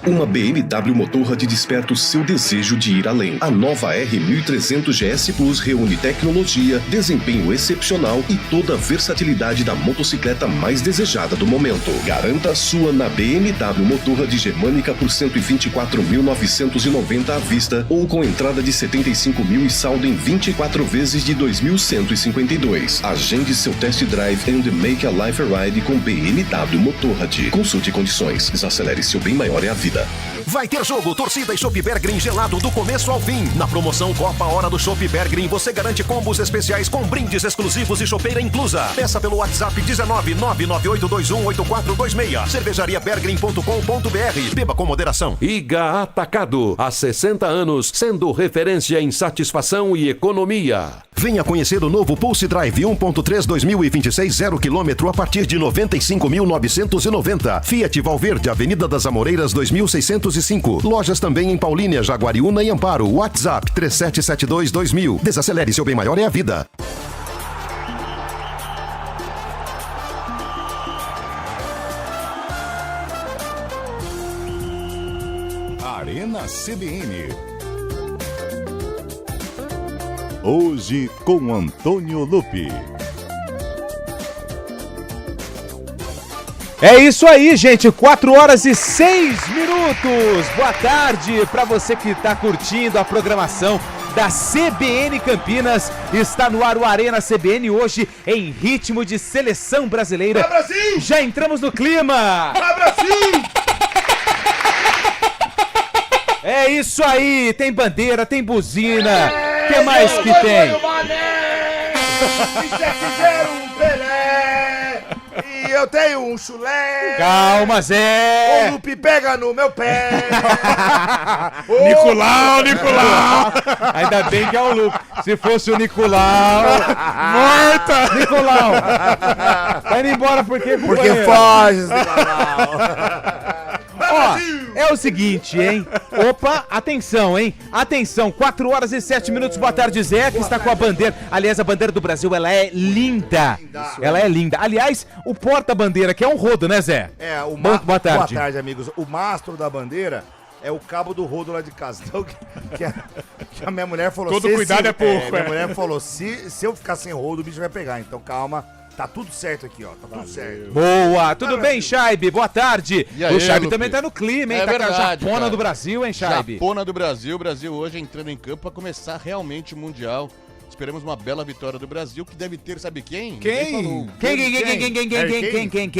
Uma BMW Motorrad desperta o seu desejo de ir além. A nova R1300 GS Plus reúne tecnologia, desempenho excepcional e toda a versatilidade da motocicleta mais desejada do momento. Garanta a sua na BMW Motorrad Germânica por R$ 124.990 à vista ou com entrada de R$ 75.000 e saldo em 24 vezes de R$ 2.152. Agende seu test drive and make a life ride com BMW Motorrad. Consulte condições. Desacelere, seu bem maior é a vida. Vai ter jogo, torcida e Chopp Bergrin gelado do começo ao fim. Na promoção Copa Hora do Chopp Bergrin, você garante combos especiais com brindes exclusivos e chopeira inclusa. Peça pelo WhatsApp 19998218426. cervejariabergrin.com.br. Beba com moderação. Iga Atacado, há 60 anos, sendo referência em satisfação e economia. Venha conhecer o novo Pulse Drive 1.3 2026 0 km a partir de 95.990. Fiat Valverde, Avenida das Amoreiras 2605. Lojas também em Paulínia, Jaguariúna e Amparo. WhatsApp 37722000. Desacelere, seu bem maior é a vida. Arena CBN. Hoje com Antônio Lupi. É isso aí, gente. 4h06. Boa tarde para você que está curtindo a programação da CBN Campinas. Está no ar o Arena CBN hoje em ritmo de seleção brasileira. Vai, Brasil! Já entramos no clima. Vai, Brasil! É isso aí. Tem bandeira, tem buzina. O que mais que tem? E 7-0 Pelé. E eu tenho um chulé. Calma, Zé. O Lupe pega no meu pé. Nicolau. Ainda bem que é o Lupe. Se fosse o Nicolau. Morta! Nicolau. Tá indo embora porque foge, Nicolau. Ó, é o seguinte, hein? Opa, atenção, hein? Atenção, 4h07. Boa tarde, Zé, que está com a bandeira. Aliás, a bandeira do Brasil, ela é linda. Ela é linda. Aliás, o porta-bandeira, que é um rodo, né, Zé? É, Boa tarde. Boa tarde, amigos. O mastro da bandeira é o cabo do rodo lá de casa. Então, que a minha mulher falou... Todo cuidado é pouco. Minha mulher falou, se eu ficar sem rodo, o bicho vai pegar. Então, calma. Tá tudo certo aqui, ó. Tá tudo certo. Boa, tudo bem, Chaibe? Boa tarde. E aí, O Chaibe Lupe? também tá no clima, hein? É Tá verdade, com a japona cara. do Brasil, hein, Chaibe? Japona do Brasil. O Brasil hoje entrando em campo para começar realmente o Mundial. Esperamos uma bela vitória do Brasil, que deve ter, sabe quem? Quem?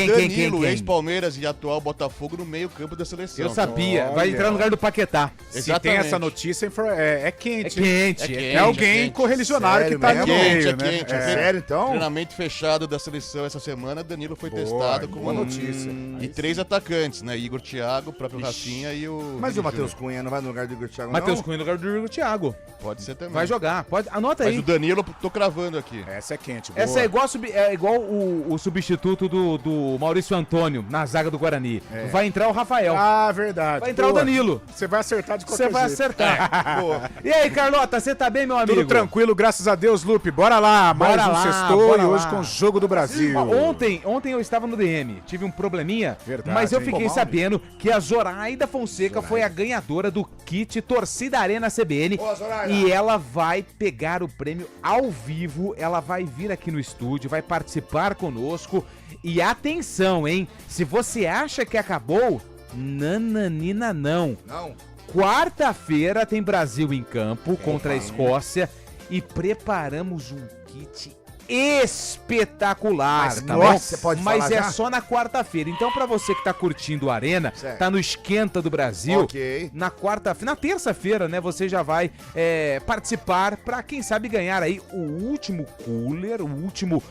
Danilo, ex-Palmeiras e atual Botafogo no meio campo da seleção. Eu sabia. Vai entrar no lugar do Paquetá. Exatamente. Se tem essa notícia, é quente. É alguém quente. correligionário que tá ali no meio, né? Quente. Sério, então? Treinamento fechado da seleção essa semana, Danilo foi testado com boa notícia. E 3 atacantes, né? Igor Thiago, o próprio Rafinha e o... Mas Vini o Matheus Júnior. Cunha não vai no lugar do Igor Thiago, Matheus não? Cunha no lugar do Igor Thiago. Pode ser também. Vai jogar. Pode. Anota Mas aí. o Danilo, tô cravando aqui. Essa é quente, boa. Essa é igual o substituto do Maurício Antônio na zaga do Guarani. Vai entrar o Rafael. Ah, verdade. Vai entrar o Danilo. Você vai acertar de qualquer Você vai jeito. acertar. E aí, Carlota, você tá bem, meu amigo? Tudo tranquilo, graças a Deus, Lupe. Bora lá, mais Bora um lá, sextou bora e hoje lá. com o Jogo do Brasil. Ontem eu estava no DM, tive um probleminha, Verdade, mas eu hein? fiquei Pô, mal, sabendo que a Zoraida Fonseca foi a ganhadora do kit Torcida Arena CBN. Boa, Zoraida. E ela vai pegar o prêmio ao vivo, ela vai vir aqui no estúdio, vai participar conosco. E atenção, hein? Se você acha que acabou, nananina não. Não. Quarta-feira tem Brasil em campo contra a Escócia e preparamos um kit espetacular, Mas, tá nossa, bom? você pode Mas falar é já? só na quarta-feira. Então, pra você que tá curtindo a Arena, Certo. tá no Esquenta do Brasil, Ok. na quarta-feira, na terça-feira, né, você já vai participar pra, quem sabe, ganhar aí o último cooler, o último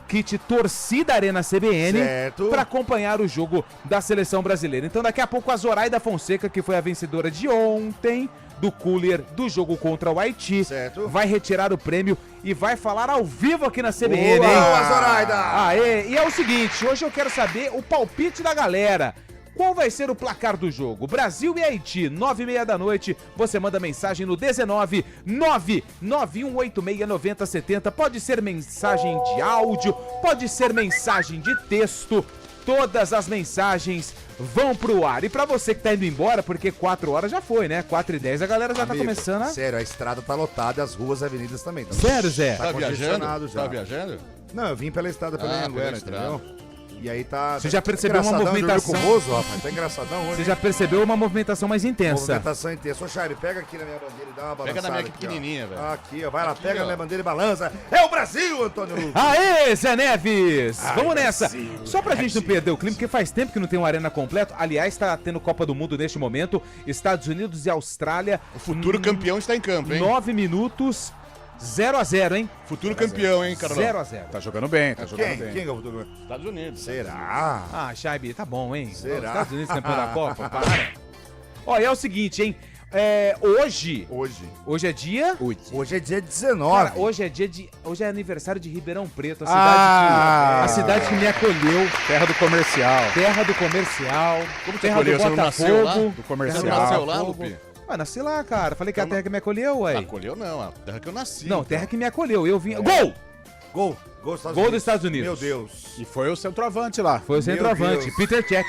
kit Torcida Arena CBN Certo. para acompanhar o jogo da seleção brasileira. Então daqui a pouco a Zoraida Fonseca, que foi a vencedora de ontem do cooler do jogo contra o Haiti, Certo. vai retirar o prêmio e vai falar ao vivo aqui na CBN, Boa, hein? Zoraida! Aê, e é o seguinte, hoje eu quero saber o palpite da galera. Qual vai ser o placar do jogo? Brasil e Haiti, 9h30 da noite. Você manda mensagem no 19 99186 9070. Pode ser mensagem de áudio, pode ser mensagem de texto. todas as mensagens vão pro ar. E pra você que tá indo embora, porque 4 horas já foi, né? 4h10 a galera já tá começando a... Sério, a estrada tá lotada, as ruas e avenidas também. Tá Sério, Zé? Tá viajando? congestionado já. Tá viajando? Não, eu vim pela estrada pela Anhanguera, estrada. entendeu? E aí tá... Você já percebeu uma movimentação... Dormiu com o Bozo, rapaz, tá engraçadão hoje. Você já percebeu uma movimentação mais intensa. Movimentação intensa. Ô, Chaire, pega aqui na minha bandeira e dá uma balançada. Pega na minha aqui, pequenininha, ó. velho. Aqui, ó. Vai lá, Aqui, pega ó. na minha bandeira e balança. É o Brasil, Antônio Lucas. Aê, Zé Neves! Vamos nessa! Brasil, Só pra gente não perder o clima, porque faz tempo que não tem um Arena completo. Aliás, tá tendo Copa do Mundo neste momento. Estados Unidos e Austrália. O futuro campeão está em campo, hein? 9 minutos, 0-0, hein? Futuro campeão, hein, Carolão? 0-0. Tá jogando bem, tá jogando bem. Quem é o futuro? Estados Unidos. Será? Ah, Chaibi, tá bom, hein? Será? Estados Unidos campeão da Copa, para. Ó, e é o seguinte, hein? Hoje é dia... Hoje é dia 19. Cara, hoje é aniversário de Ribeirão Preto, Ah! a cidade que me acolheu. Terra do comercial. Terra do comercial, Como te terra acolheu? do Você não nasceu lá? Botafogo. Do comercial. Você não nasceu lá, Lupi? Ué, nasci lá, cara. Falei que é a terra que me acolheu, ué. Acolheu não, a terra que eu nasci. Não, então. terra que me acolheu. Eu vim... Gol! Gol dos Estados Gol Unidos. dos Estados Unidos. Meu Deus. E foi o centroavante lá. Foi o centroavante, Deus. Peter Cech.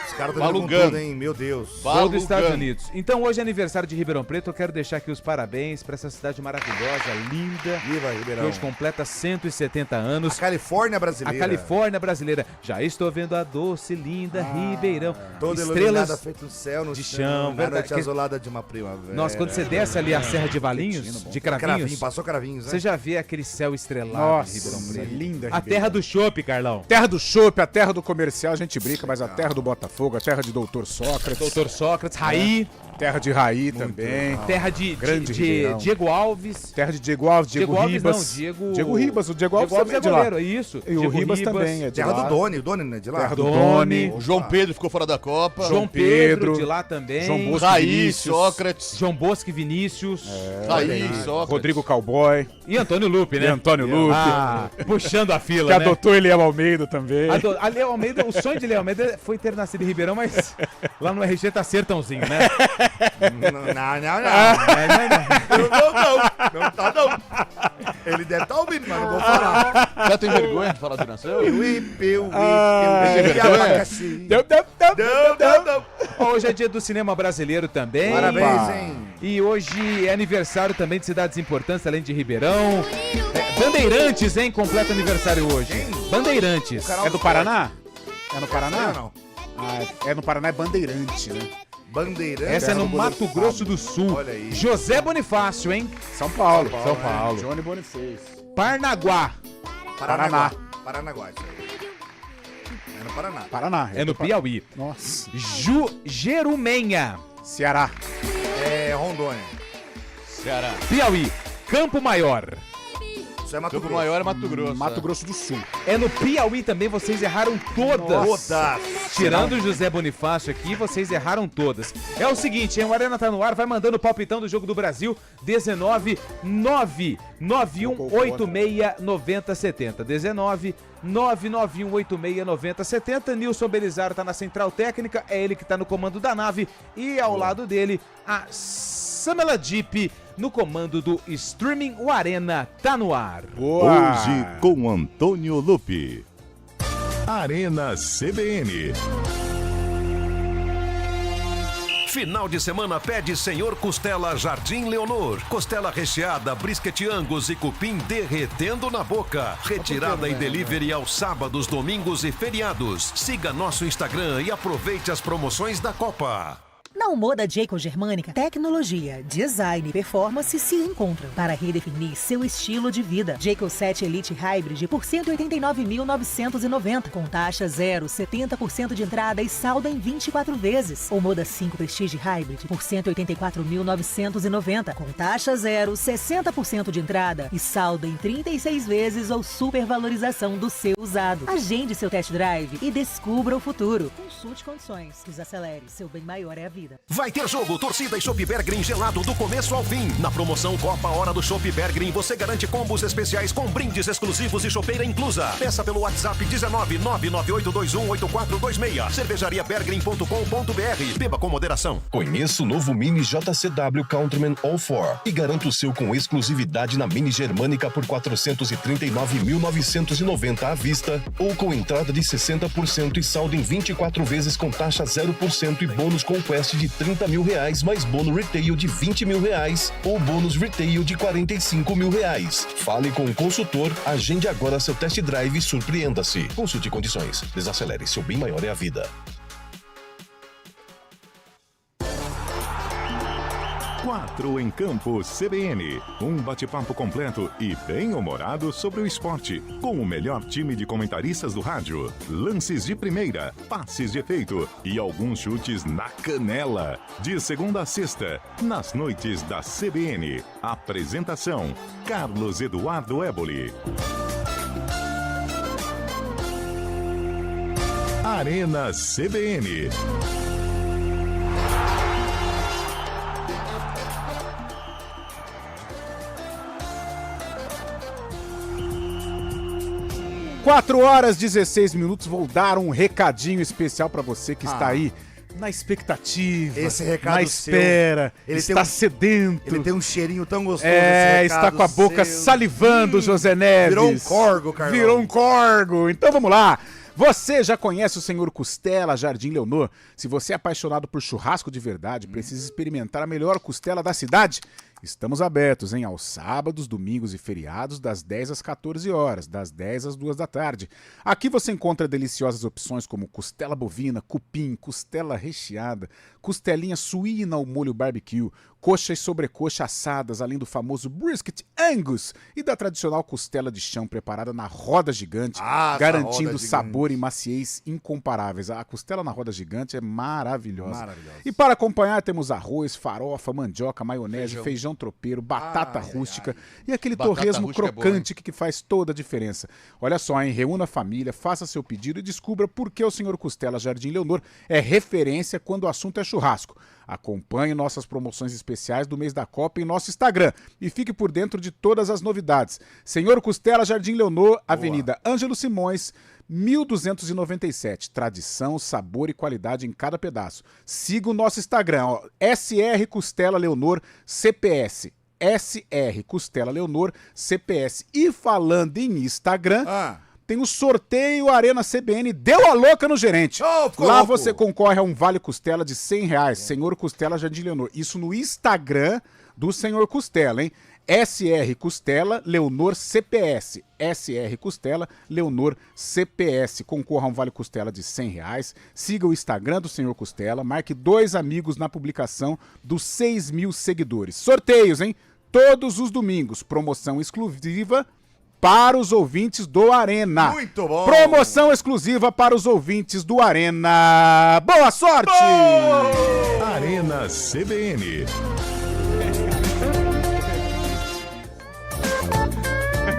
Os caras estão com Balugando. tudo, hein? Meu Deus. Gol dos Estados Unidos. Então hoje é aniversário de Ribeirão Preto. Eu quero deixar aqui os parabéns pra essa cidade maravilhosa, linda. Viva Que Ribeirão. hoje completa 170 anos. A Califórnia A brasileira. Califórnia brasileira. Já estou vendo a doce, linda Ribeirão. Toda iluminada, Estrelas feito no céu, no de chão. chão, Na verdade. noite azulada de uma primavera. Nossa, quando você desce ali a Serra de Valinhos, de Cravinho, Cravinhos, passou cravinhos, né? você já vê aquele céu estrelado de Nossa, Ribeirão Preto. linda A terra do chopp, Carlão. Terra do chopp, a terra do comercial, a gente brinca, mas a terra do Botafogo, a terra de Doutor Sócrates. Doutor Sócrates, Raí, Terra de Raí também. terra de Grande Ribeirão. Diego Alves. Terra de Diego Alves, Diego Alves Ribas. não, Diego... Diego Ribas, o Diego Alves Diego Alves também é é de lá. goleiro, isso. E o Diego Ribas também é de Terra lá. do Doni, o Doni não é de lá? Terra do Doni. Doni. O João Pedro ficou fora da Copa. João Pedro, Pedro, de lá também. João Bosco Raí, Vinícius. Sócrates. João Bosco e Vinícius. Raí, Sócrates. Rodrigo Cowboy. E Antônio Lupe, né? E Antônio Lupe. Ah, puxando a fila, Que né? adotou Eliel Almeida também. A Léo Almeida, o sonho de Léo Almeida foi ter nascido em Ribeirão, mas lá no RG tá Sertãozinho, né? Não. Não tá não. Ele deve estar ouvindo, mas não vou falar. Já tem vergonha de falar de nação? Eu Hoje é dia do cinema brasileiro também. Parabéns, hein? E hoje é aniversário também de cidades importantes, além de Ribeirão. Bandeirantes, hein? Completa aniversário hoje. Bandeirantes. É do Paraná? É no Paraná? Não. Ah, é no Paraná, é Bandeirante, né? Bandeirante. Essa é no do Mato Grosso do Sul. Olha aí. José Bonifácio, hein? São Paulo. São Paulo. Johnny Boniface. Parnaguá. Paraná. Paranaguá, isso aí. É no Paraná. Paraná. É no Piauí. Nossa. Jerumenha. Ceará. É Rondônia. Ceará. Piauí. Campo Maior. Isso é Mato Campo Grosso. Maior é Mato Grosso. Mato Grosso do Sul. É no Piauí também, vocês erraram todas. Todas. Tirando o José Bonifácio aqui, vocês erraram todas. É o seguinte, hein? O Arena tá no ar, vai mandando o palpitão do Jogo do Brasil, 19-99186-9070. 19-99186-9070. Nilson Belizaro tá na central técnica, é ele que tá no comando da nave. E ao lado dele, a Samela Jeep no comando do streaming. O Arena tá no ar. Boa. Hoje com Antônio Lupi. Arena CBN. Final de semana pede Senhor Costela Jardim Leonor. Costela recheada, brisket Angus e cupim derretendo na boca. Retirada em delivery aos sábados, domingos e feriados. Siga nosso Instagram e aproveite as promoções da Copa. Na Umoda Jayco Germânica, tecnologia, design e performance se encontram para redefinir seu estilo de vida. Jayco 7 Elite Hybrid por R$ 189.990, com taxa 0, 70% de entrada e saldo em 24 vezes. Umoda 5 Prestige Hybrid por R$ 184.990, com taxa 0, 60% de entrada e saldo em 36 vezes ou supervalorização do seu usado. Agende seu test drive e descubra o futuro. Consulte condições. Desacelere. Seu bem maior é a vida. vida. Vai ter jogo, torcida e Chopp Bergrin gelado do começo ao fim. Na promoção Copa Hora do Chopp Bergrin, você garante combos especiais com brindes exclusivos e chopeira inclusa. Peça pelo WhatsApp 19998218426. cervejariabergrin.com.br. Beba com moderação. Conheça o novo Mini JCW Countryman All-4 e garanta o seu com exclusividade na Mini Germânica por 439.990 à vista ou com entrada de 60% e saldo em 24 vezes com taxa 0% e bônus Conquest de R$30 mil mais bônus retail de R$20 mil ou bônus retail de R$45 mil. Fale com o consultor, agende agora seu test drive e surpreenda-se. Consulte condições. Desacelere, seu bem maior é a vida. 4 em Campo CBN. Um bate-papo completo e bem-humorado sobre o esporte, com o melhor time de comentaristas do rádio. Lances de primeira, passes de efeito e alguns chutes na canela. De segunda a sexta, nas noites da CBN. Apresentação: Carlos Eduardo Éboli. Arena CBN. Quatro horas 16 minutos. Vou dar um recadinho especial pra você que está aí na expectativa, Esse recado na espera, seu, ele está tem um- sedento. Ele tem um cheirinho tão gostoso. É, esse está recado com a boca seu. salivando, José Neves. Virou um corgo, Carlão. Virou um corgo. Então vamos lá. Você já conhece o Senhor Costela Jardim Leonor? Se você é apaixonado por churrasco de verdade, precisa experimentar a melhor costela da cidade? Estamos abertos, hein? Aos sábados, domingos e feriados, das 10 às 14 horas, das 10 às 2 da tarde. Aqui você encontra deliciosas opções como costela bovina, cupim, costela recheada, costelinha suína ao molho barbecue, coxa e sobrecoxa assadas, além do famoso brisket Angus e da tradicional costela de chão preparada na roda gigante, Ah, essa garantindo roda sabor e maciez incomparáveis. A costela na roda gigante é maravilhosa. Maravilhosa. E para acompanhar temos arroz, farofa, mandioca, maionese, feijão tropeiro, batata rústica e aquele Batata torresmo rústica é bom, crocante que faz toda a diferença. Olha só, hein? Reúna a família, faça seu pedido e descubra por que o Senhor Costela Jardim Leonor é referência quando o assunto é churrasco. Acompanhe nossas promoções especiais do mês da Copa em nosso Instagram e fique por dentro de todas as novidades. Senhor Costela Jardim Leonor, Avenida Ângelo Simões, 1297. Tradição, sabor e qualidade em cada pedaço. Siga o nosso Instagram, ó, SR Costela Leonor CPS. SR Costela Leonor CPS. E falando em Instagram, tem o sorteio Arena CBN. Deu a louca no gerente. ficou Lá louco. você concorre a um vale costela de R$100. Senhor Costela Jardim Leonor. Isso no Instagram do Senhor Costela, hein? SR Costela Leonor CPS. SR Costela Leonor CPS. Concorra a um vale costela de R$100. Siga o Instagram do Senhor Costela. Marque 2 amigos na publicação dos 6 mil seguidores. Sorteios, hein? Todos os domingos. Promoção exclusiva para os ouvintes do Arena. Muito bom. Promoção exclusiva para os ouvintes do Arena. Boa sorte! Arena CBN.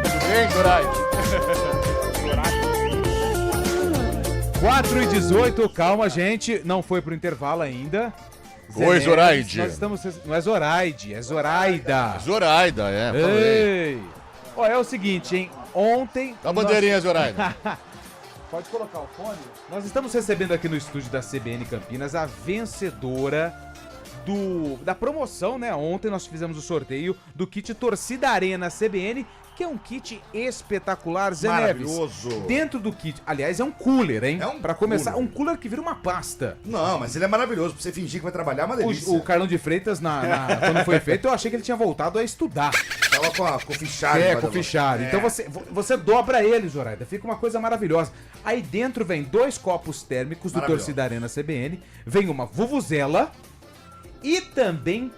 Tudo bem, Zoraide? 4h18, calma, gente. Não foi pro intervalo ainda. Zé Oi, Neves, Zoraide. Nós estamos... Não é Zoraide, é Zoraida. Zoraida, falei. Ei! Ó, é o seguinte, hein? Ontem... Dá a bandeirinha, Zoraida. Pode colocar o fone. Nós estamos recebendo aqui no estúdio da CBN Campinas a vencedora da promoção, né? Ontem nós fizemos o sorteio do kit Torcida Arena CBN, que é um kit espetacular, Zé Neves. Maravilhoso. Dentro do kit, aliás, é um cooler, hein? É um Pra começar, cooler. um cooler que vira uma pasta. Não, mas ele é maravilhoso. Pra você fingir que vai trabalhar, é uma delícia. O Carlão de Freitas, quando foi feito, eu achei que ele tinha voltado a estudar. Tava com o fichário. Com o fichário. Então você dobra ele, Zoraida. Fica uma coisa maravilhosa. Aí dentro vem 2 copos térmicos do Maravilhoso. Torcida Arena CBN, vem uma vuvuzela e também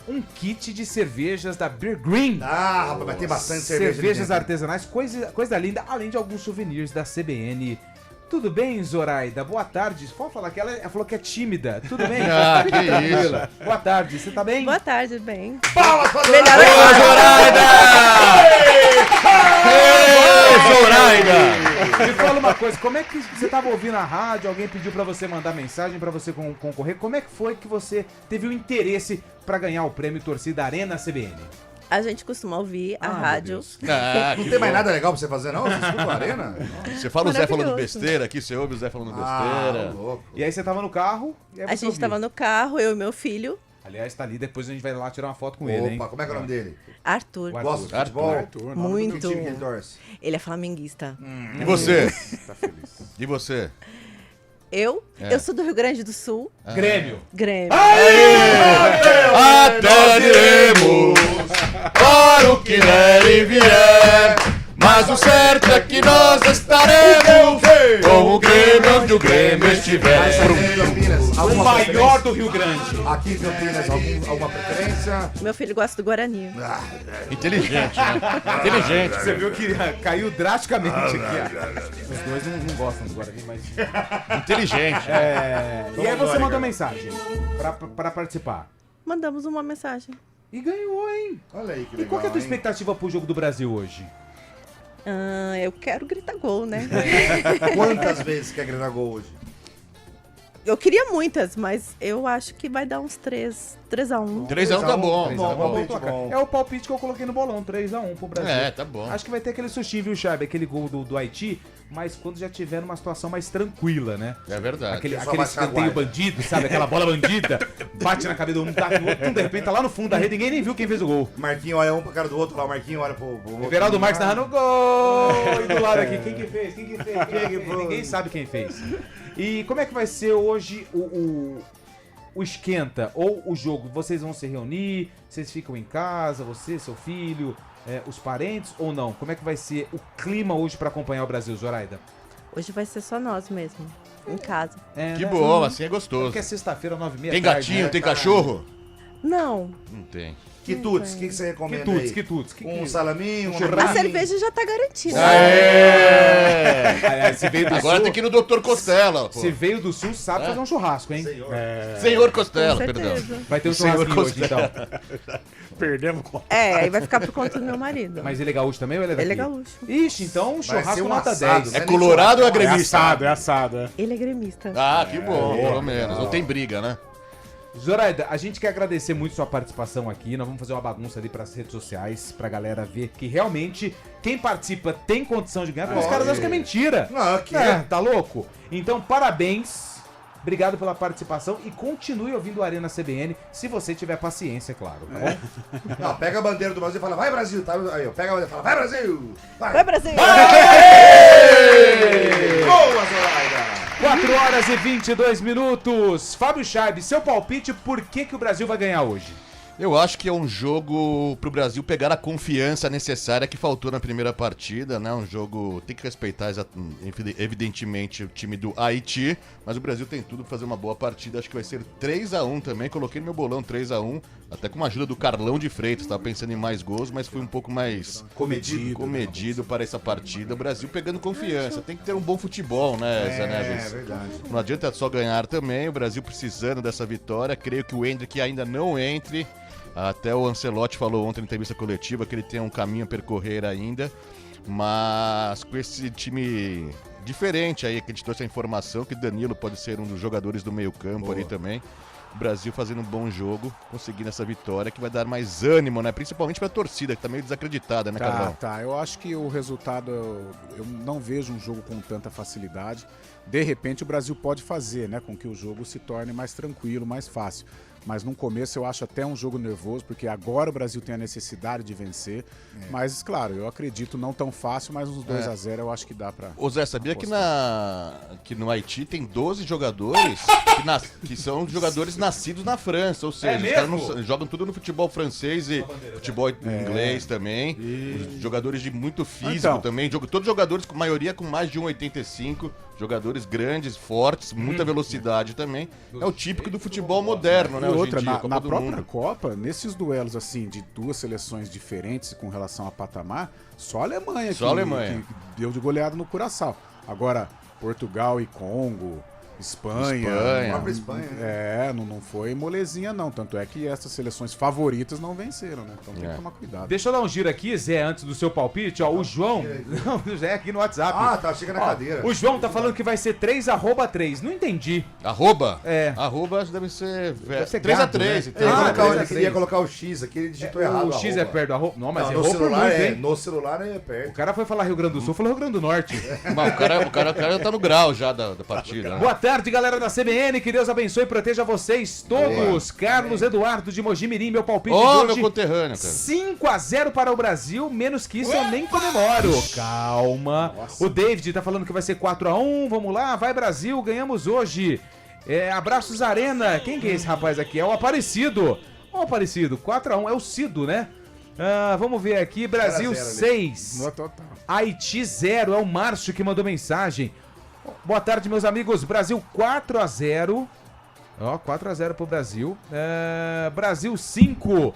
um kit de cervejas da Beer Green. Ah, rapaz, vai ter bastante cerveja. Cervejas ali dentro. artesanais, coisa linda, além de alguns souvenirs da CBN. Tudo bem, Zoraida? Boa tarde. Pode falar que ela falou que é tímida. Tudo bem? Ah, Fica que tranquila. Boa tarde, você tá bem? Boa tarde, bem. Palmas pra Melhor Zoraida! Zoraida! Me fala uma coisa, como é que você tava ouvindo a rádio, alguém pediu pra você mandar mensagem pra você concorrer, como é que foi que você teve o interesse pra ganhar o prêmio Torcida Arena CBN? A gente costuma ouvir a rádio. Não tem mais nada legal pra você fazer, não? Você escuta a Arena? Você fala o Zé falando besteira aqui, você ouve o Zé falando besteira. Louco. E aí você tava no carro, e aí A você gente ouviu. tava no carro, eu e meu filho, Aliás, tá ali, depois a gente vai lá tirar uma foto com ele, hein? Opa, como é que é o nome dele? Arthur. Gosta de futebol? Arthur, Muito. Que time que ele torce? Ele é flamenguista. E você? tá feliz. E você? Eu sou do Rio Grande do Sul. Grêmio. Grêmio. Até diremos para o que der e vier, mas o certo é que nós estaremos com o Grêmio onde o Grêmio estiver. O maior do Rio Grande. Aqui em Campinas, alguma preferência? Meu filho gosta do Guarani. Inteligente, né? Inteligente. Você viu que caiu drasticamente aqui. Os dois não gostam do Guarani, mas... Inteligente. E aí você mandou mensagem pra participar. Mandamos uma mensagem. E ganhou, hein? Olha aí que E legal, qual que é a tua hein? expectativa pro jogo do Brasil hoje? Eu quero gritar gol, né? Quantas vezes quer gritar gol hoje? Eu queria muitas, mas eu acho que vai dar uns 3x1. 3x1 tá bom. 3x1, bom, bom palpite placar. bom. É o palpite que eu coloquei no bolão, 3x1 pro Brasil. É, tá bom. Acho que vai ter aquele sustinho, viu, Charbe? Aquele gol do Haiti, mas quando já tiver numa situação mais tranquila, né? É verdade. Aquele Só vai ficar escanteio guarda. bandido, sabe? Aquela bola bandida, bate na cabeça de um, bate no outro, de repente tá lá no fundo da rede, ninguém nem viu quem fez o gol. Marquinho olha um pra cara do outro lá, o Marquinho olha pro outro. Everaldo Marques narrando gol! E do lado aqui, quem que fez? Quem que fez? Ninguém sabe quem fez. E como é que vai ser hoje o esquenta ou o jogo? Vocês vão se reunir? Vocês ficam em casa? Você, seu filho, os parentes ou não? Como é que vai ser o clima hoje pra acompanhar o Brasil, Zoraida? Hoje vai ser só nós mesmo, em casa. Que bom, assim é gostoso. Porque é sexta-feira, 9h30. Tem gatinho, tem cachorro? Não. Não tem. Quitutes, o que você recomenda aí? Quitutes. Um salaminho, um A churrasco. cerveja já tá garantida. Se veio do Agora sul, tem que ir no Dr. Costela, pô. se veio do sul, sabe fazer um churrasco, hein? Senhor Costela, Com perdão. certeza. Vai ter um Senhor churrasquinho hoje, Costela. então. Perdemos com... Aí vai ficar por conta do meu marido. Mas ele é gaúcho também ou ele é daqui? Ele é gaúcho. Ixi, então Vai ser churrasco um nota assado, 10. né? É colorado ou é É gremista? assado, é. Ele é gremista. Ah, que bom, pelo menos. Não tem briga, né? Zoraida, a gente quer agradecer muito sua participação aqui. Nós vamos fazer uma bagunça ali pras redes sociais, pra galera ver que realmente quem participa tem condição de ganhar, porque os caras acham que é mentira. Não, aqui Tá louco? Então, parabéns. Obrigado pela participação e continue ouvindo o Arena CBN, se você tiver paciência, claro, tá bom? Não, pega a bandeira do Brasil e fala, vai Brasil, tá? Aí, ó, pega a bandeira e fala, vai Brasil! Vai, Brasil! Boa, Zoraida! 4h22. Fábio Charbe, seu palpite, por que o Brasil vai ganhar hoje? Eu acho que é um jogo pro Brasil pegar a confiança necessária que faltou na primeira partida, né? Um jogo, tem que respeitar evidentemente o time do Haiti, mas o Brasil tem tudo pra fazer uma boa partida. Acho que vai ser 3x1 também. Coloquei no meu bolão 3x1, até com a ajuda do Carlão de Freitas. Tava pensando em mais gols, mas foi um pouco mais comedido para essa partida. O Brasil pegando confiança. Tem que ter um bom futebol, né, Zé Neves? É verdade. Não adianta só ganhar também. O Brasil precisando dessa vitória. Creio que o Endrick ainda não entre. Até o Ancelotti falou ontem na entrevista coletiva que ele tem um caminho a percorrer ainda, mas com esse time diferente aí, que a gente trouxe a informação que Danilo pode ser um dos jogadores do meio campo ali também. O Brasil fazendo um bom jogo, conseguindo essa vitória que vai dar mais ânimo, né? Principalmente pra torcida, que tá meio desacreditada, né, Carlão? Tá. Eu acho que o resultado, eu não vejo um jogo com tanta facilidade. De repente o Brasil pode fazer, né? Com que o jogo se torne mais tranquilo, mais fácil. Mas no começo eu acho até um jogo nervoso, porque agora o Brasil tem a necessidade de vencer. Mas, claro, eu acredito não tão fácil, mas uns 2x0 eu acho que dá pra... Ô Zé, sabia que no Haiti tem 12 jogadores que são jogadores nascidos na França, ou seja, os caras jogam tudo no futebol francês e futebol inglês também. Os jogadores de muito físico também, todos jogadores, com maioria com mais de 1,85, jogadores grandes, fortes, muita velocidade também. É o típico do futebol moderno, né? E hoje em outra, dia, na Copa do própria Mundo. Copa, nesses duelos assim de duas seleções diferentes com relação a patamar, só a Alemanha Só a Alemanha. que deu de goleada no Curaçao. Agora, Portugal e Congo, Espanha. A própria Espanha, né? É, não foi molezinha não, tanto é que essas seleções favoritas não venceram, né? Então tem que tomar cuidado. Deixa eu dar um giro aqui, Zé, antes do seu palpite, ó, o João... Não, o Zé aqui no WhatsApp. Ah, tá, chega na cadeira. O João tá falando que vai ser 3@3, não entendi. Arroba? É. Arroba deve ser... Deve ser 3 a gado, 3, né? então. Ele queria colocar o X aqui, ele digitou errado. O X é perto do arroba? Não, mas Não, errou no por celular muito, é, hein? no celular é O perto. cara foi falar Rio Grande do Sul, falou Rio Grande do Norte. Mas o cara tá no grau já da partida. Né? Boa tarde, galera da CBN, que Deus abençoe e proteja vocês todos. Carlos Eduardo de Mojimirim, meu palpite de Ô, hoje. meu conterrâneo, cara. 5-0 para o Brasil, menos que isso eu nem comemoro. Calma. O David tá falando que vai ser 4-1, vamos lá, vai Brasil, ganhamos hoje. Abraços Arena, quem que é esse rapaz aqui? É o Aparecido. Ó, o Aparecido, 4-1, é o Cido, né? Vamos ver aqui, Brasil 6, Haiti 0, é o Márcio que mandou mensagem. Boa tarde, meus amigos, Brasil 4-0. Ó, 4-0 pro Brasil. Brasil 5,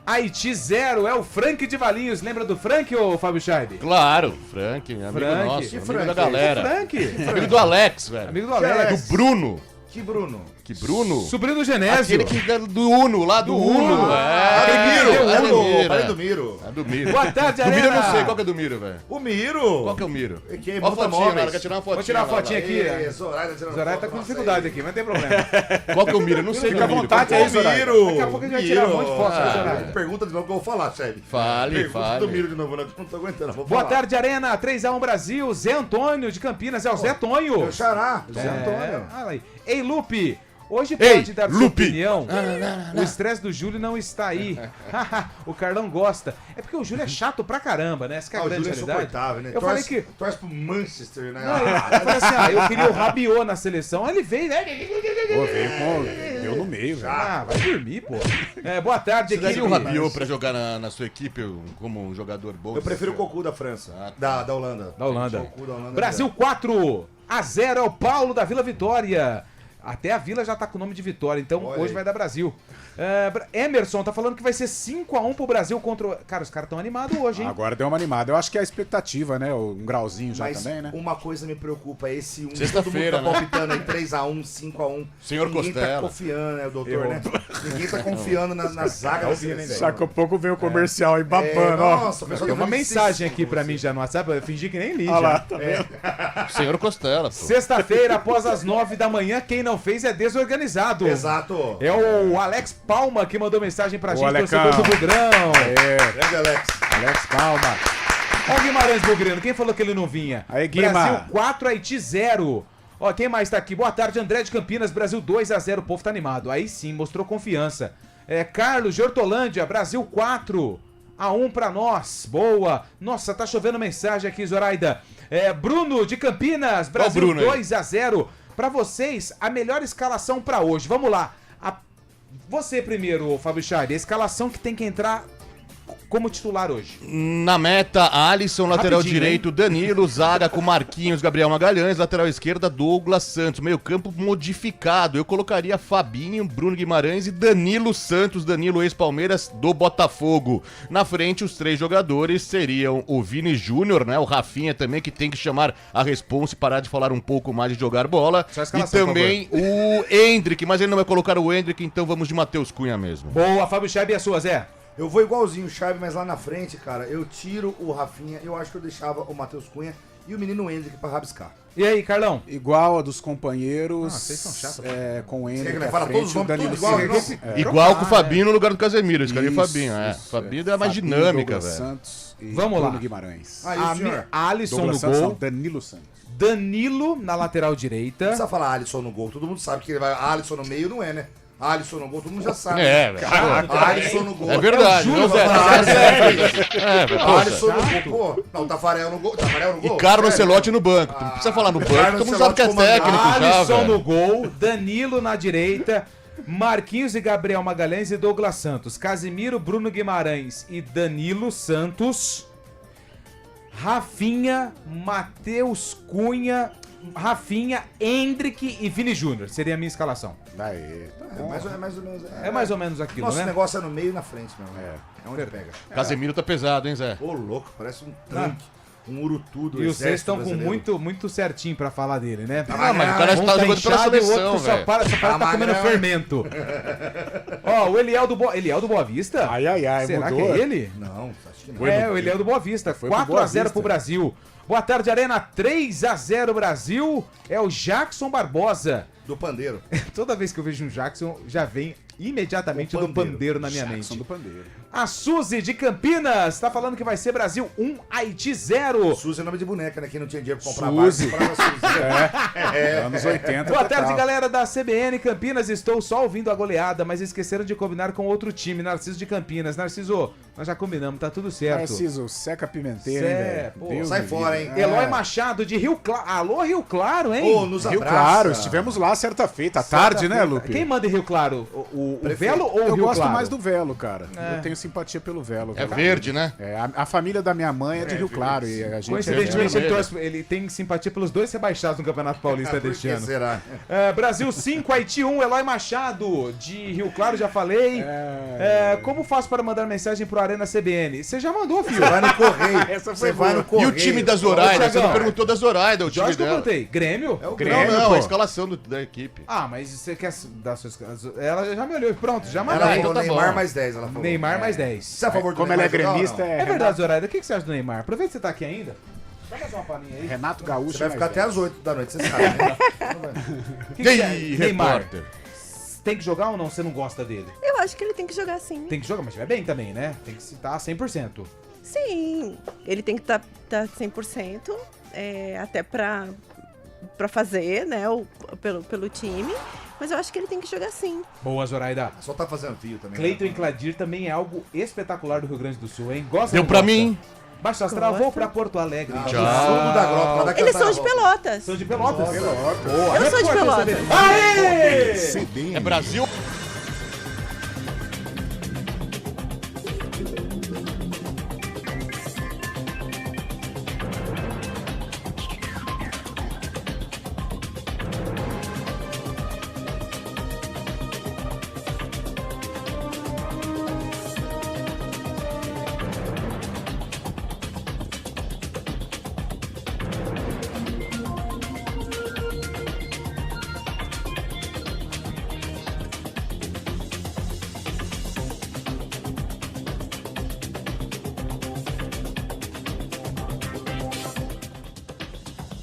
Haiti 0, é o Frank de Valinhos. Lembra do Frank, ô Fábio Scheibe? Claro, Frank, amigo Frank. nosso, Que amigo Frank? da galera. Frank. Amigo do Alex, velho. Amigo do Alex. Do Bruno. Que Bruno? Que Bruno? Sobrinho do Genésio. Aquele que do Uno, lá do Uno. Falei do Miro. É do Miro. Boa tarde, Do Miro eu Arena. não sei, qual que é do Miro, velho? O Miro. Qual que é o Miro? Que é Ó a Monta fotinha, Móveis. ela quer tirar uma fotinha. Vou tirar uma lá, fotinha aqui. Zoraida tirando Zoraida tá foto, com nossa, dificuldade aqui, mas não tem problema. Qual que é o Miro? Eu não sei Fica à do Miro. vontade Qual que é aí, o Miro? Zoraida. Miro. Daqui a pouco a gente vai tirar um monte de fotos, Zoraida. Pergunta de novo que eu vou falar, Sérgio. Fale, Pergunta fale. do Miro de novo, eu não tô aguentando. Vou Boa falar. tarde, Arena. 3-1 Brasil. Zé Antônio de Campinas. É o Zé Tonho. Meu xará, Zé Antônio. Olha aí. Ei, Lupe. Hoje Ei, pode dar sua Lupe. opinião. O estresse do Júlio não está aí. O Carlão gosta. É porque o Júlio é chato pra caramba, né? Essa que é a O grande Júlio é realidade. insuportável, né? Eu falei que... Torce pro Manchester, né? Não, eu falei assim, eu queria o Rabiot na seleção. Aí ele veio, né? Pô, deu no meio, velho. Vai dormir, pô. Boa tarde, Você daria equipe. o Rabiot pra jogar na sua equipe como um jogador bom? Eu prefiro o Cocu da França. Da Holanda. Da Holanda. Cocu da Holanda. Brasil 4-0 é o Paulo da Vila Vitória. Até a Vila já tá com o nome de Vitória, então Olha hoje aí. vai dar Brasil. Emerson tá falando que vai ser 5-1 pro Brasil contra... Cara, os caras tão animados hoje, hein? Agora deu uma animada. Eu acho que é a expectativa, né? Um grauzinho já Mas também, né? uma coisa me preocupa, esse Sexta-feira, todo mundo tá né? palpitando aí 3-1, 5-1. Senhor Ninguém tá Costela. confiando, né, doutor, né? Ninguém tá confiando na zaga da seleção. Daqui a pouco vem o comercial aí babando, ó. Nossa, o pessoal Tem tá uma falando mensagem de aqui pra mim já no WhatsApp, eu fingi que nem li Olha lá, já. tá vendo? Senhor Costela, pô. Sexta-feira, após as 9 da manhã, quem não fez é desorganizado. Exato. É o Alex Palma que mandou mensagem pra Ô, gente, Alecão. torcedor do Bugrão. Grande Alex. Alex Palma. Ó o Guimarães Bugrino, quem falou que ele não vinha? Aí, Guima. Brasil 4, Haiti 0. Ó, quem mais tá aqui? Boa tarde, André de Campinas, Brasil 2-0, o povo tá animado. Aí sim, mostrou confiança. Carlos de Hortolândia, Brasil 4-1 pra nós. Boa. Nossa, tá chovendo mensagem aqui, Zoraida. Bruno de Campinas, Brasil Bruno aí. 2-0. Pra vocês, a melhor escalação pra hoje. Vamos lá. Você primeiro, Fábio Scheibe, a escalação que tem que entrar como titular hoje. Na meta, Alisson, lateral Rapidinho, direito, Danilo, zaga com Marquinhos, Gabriel Magalhães, lateral esquerda, Douglas Santos, meio campo modificado. Eu colocaria Fabinho, Bruno Guimarães e Danilo Santos, Danilo ex-Palmeiras do Botafogo. Na frente, os 3 jogadores seriam o Vini Júnior, né, o Rafinha também, que tem que chamar a responsa e parar de falar um pouco mais de jogar bola. Só a E escalação, também o Endrick, mas ele não vai colocar o Endrick, então vamos de Matheus Cunha mesmo. Boa, Fábio Scheibe, e a sua, Zé? Eu vou igualzinho o Chave, mas lá na frente, cara, eu tiro o Rafinha, eu acho que eu deixava o Matheus Cunha e o menino Hendrick pra rabiscar. E aí, Carlão? Igual a dos companheiros. vocês são chatos. Com o Henrique Chega, né? à Fala frente, todos os nomes, Danilo tudo igual, Silva. não? Igual com o Fabinho no lugar do Casemiro, eu escolhi o Isso, Fabinho, isso, Fabinho é mais Fabinho, dinâmica, Douglas velho. Santos e Vamos lá. Bruno Guimarães. Aí, o senhor? Alisson Douglas no Santos, gol. não, Danilo Santos. Danilo na lateral Não direita. precisa falar Alisson no gol, todo mundo sabe que ele vai. Alisson no meio não é, né? Alisson no gol, todo mundo já sabe. Velho. Alisson no gol. É verdade, Júlio não, Zé? vai É, Alisson no gol, pô. Não, Tafarel no gol. Tafarel no gol. E Carlo Ancelotti no banco. Tu não precisa falar no banco, Carlo todo mundo sabe que é Ancelotti técnico já, Alisson velho. no gol. Danilo na direita. Marquinhos e Gabriel Magalhães e Douglas Santos. Casimiro, Bruno Guimarães e Danilo Santos. Rafinha, Matheus Cunha, Rafinha, Hendrick e Vini Júnior. Seria a minha escalação. Daí. É mais ou menos. É mais ou menos aquilo, Nosso né? negócio é no meio e na frente, meu. É onde pega. Casemiro tá pesado, hein, Zé? Ô, louco, parece um tanque. Um urutu do E os três exército estão com brasileiro. muito certinho pra falar dele, né? Não, mas o cara Um tá jogando pela inchado e o seleção, outro só velho. parece que tá comendo fermento. Ó, o Eliel do Boa Vista? Ai, Será mudou. que é ele? Não, acho que não. É, o Eliel do Boa Vista. Foi pro Boa 4 a 0 Vista. pro Brasil. Boa tarde, Arena. 3 a 0 Brasil. É o Jackson Barbosa. Do pandeiro. Toda vez que eu vejo um Jackson, já vem imediatamente O do pandeiro. pandeiro na minha Jackson mente. do pandeiro. A Suzy de Campinas tá falando que vai ser Brasil 1, Haiti 0. Suzy é nome de boneca, né? Quem não tinha dinheiro pra comprar Suzy. barco, comprava Suzy. Anos 80. Boa total. tarde, galera da CBN Campinas. Estou só ouvindo a goleada, mas esqueceram de combinar com outro time, Narciso de Campinas. Narciso, nós já combinamos, tá tudo certo. Narciso, seca pimenteiro, Cê- hein, velho? pô, Deus sai me fora, livre. hein? Eloy Machado de Rio Claro. Alô, Rio Claro, hein? Ô, nos Rio abraça. Claro, estivemos lá certa feita, à tarde, né, Lupe? Quem manda em Rio Claro? O Prefeito. Velo ou o Eu Rio gosto Claro? mais do Velo, cara. É. Eu tenho simpatia pelo Velo. É cara. verde, né? É, a família da minha mãe é de Rio Claro e a gente Coincidentemente, é- ele tem simpatia pelos dois rebaixados no Campeonato Paulista Por deste que ano. será? Brasil 5, Haiti 1, Eloy Machado, de Rio Claro, já falei. Como faço para mandar mensagem pro Arena CBN? Você já mandou, filho. Vai no correio. Essa foi Você vai boa. no E correio. o time da Zoraida? Você não Thiagão. perguntou da Zoraida, o time Jorge que eu dela. perguntei. Grêmio? É o Grêmio, Não, pô. a escalação da equipe. Ah, mas você quer dar suas... Ela já me olhou. Pronto, já Ela mandei. falou então tá Neymar bom. mais 10, ela falou. Neymar mais 10. Você é a favor do Como ela é Neymar jogar ou gremista, não? É verdade, Zoraida. O que você acha do Neymar? Aproveita que você tá aqui ainda. Vai fazer uma palhinha aí. Renato Gaúcho. Você vai mais ficar até velho. as 8 da noite, você sabe, né? O que que E você aí, acha? Neymar, repórter? tem que jogar ou não? Você não gosta dele? Eu acho que ele tem que jogar sim. Tem que jogar, mas vai bem também, né? Tem que estar 100%. Sim, ele tem que estar 100%, até pra fazer, né, pelo time. Mas eu acho que ele tem que jogar sim. Boa, Zoraida. Só tá fazendo fio também. Cleiton e Cladir também é algo espetacular do Rio Grande do Sul, hein? Gosta Deu ou não pra gosta? mim. Baixo Astral, Gosta. vou pra Porto Alegre. Tchau. Fundo da grota, pra dar Eles cantar são na de volta. Pelotas. São de Pelotas? Boa. Eu sou de Repórter Pelotas. CBN. Aê! CBN. É Brasil.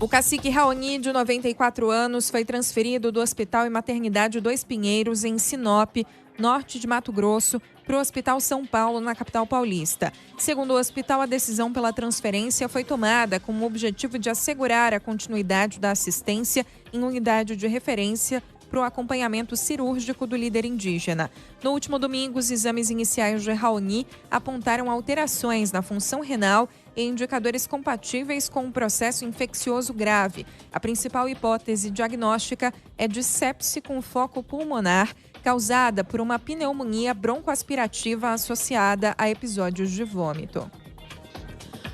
O cacique Raoni, de 94 anos, foi transferido do Hospital e Maternidade Dois Pinheiros, em Sinop, norte de Mato Grosso, para o Hospital São Paulo, na capital paulista. Segundo o hospital, a decisão pela transferência foi tomada com o objetivo de assegurar a continuidade da assistência em unidade de referência para o acompanhamento cirúrgico do líder indígena. No último domingo, os exames iniciais de Raoni apontaram alterações na função renal e indicadores compatíveis com um processo infeccioso grave. A principal hipótese diagnóstica é de sepse com foco pulmonar, causada por uma pneumonia broncoaspirativa associada a episódios de vômito.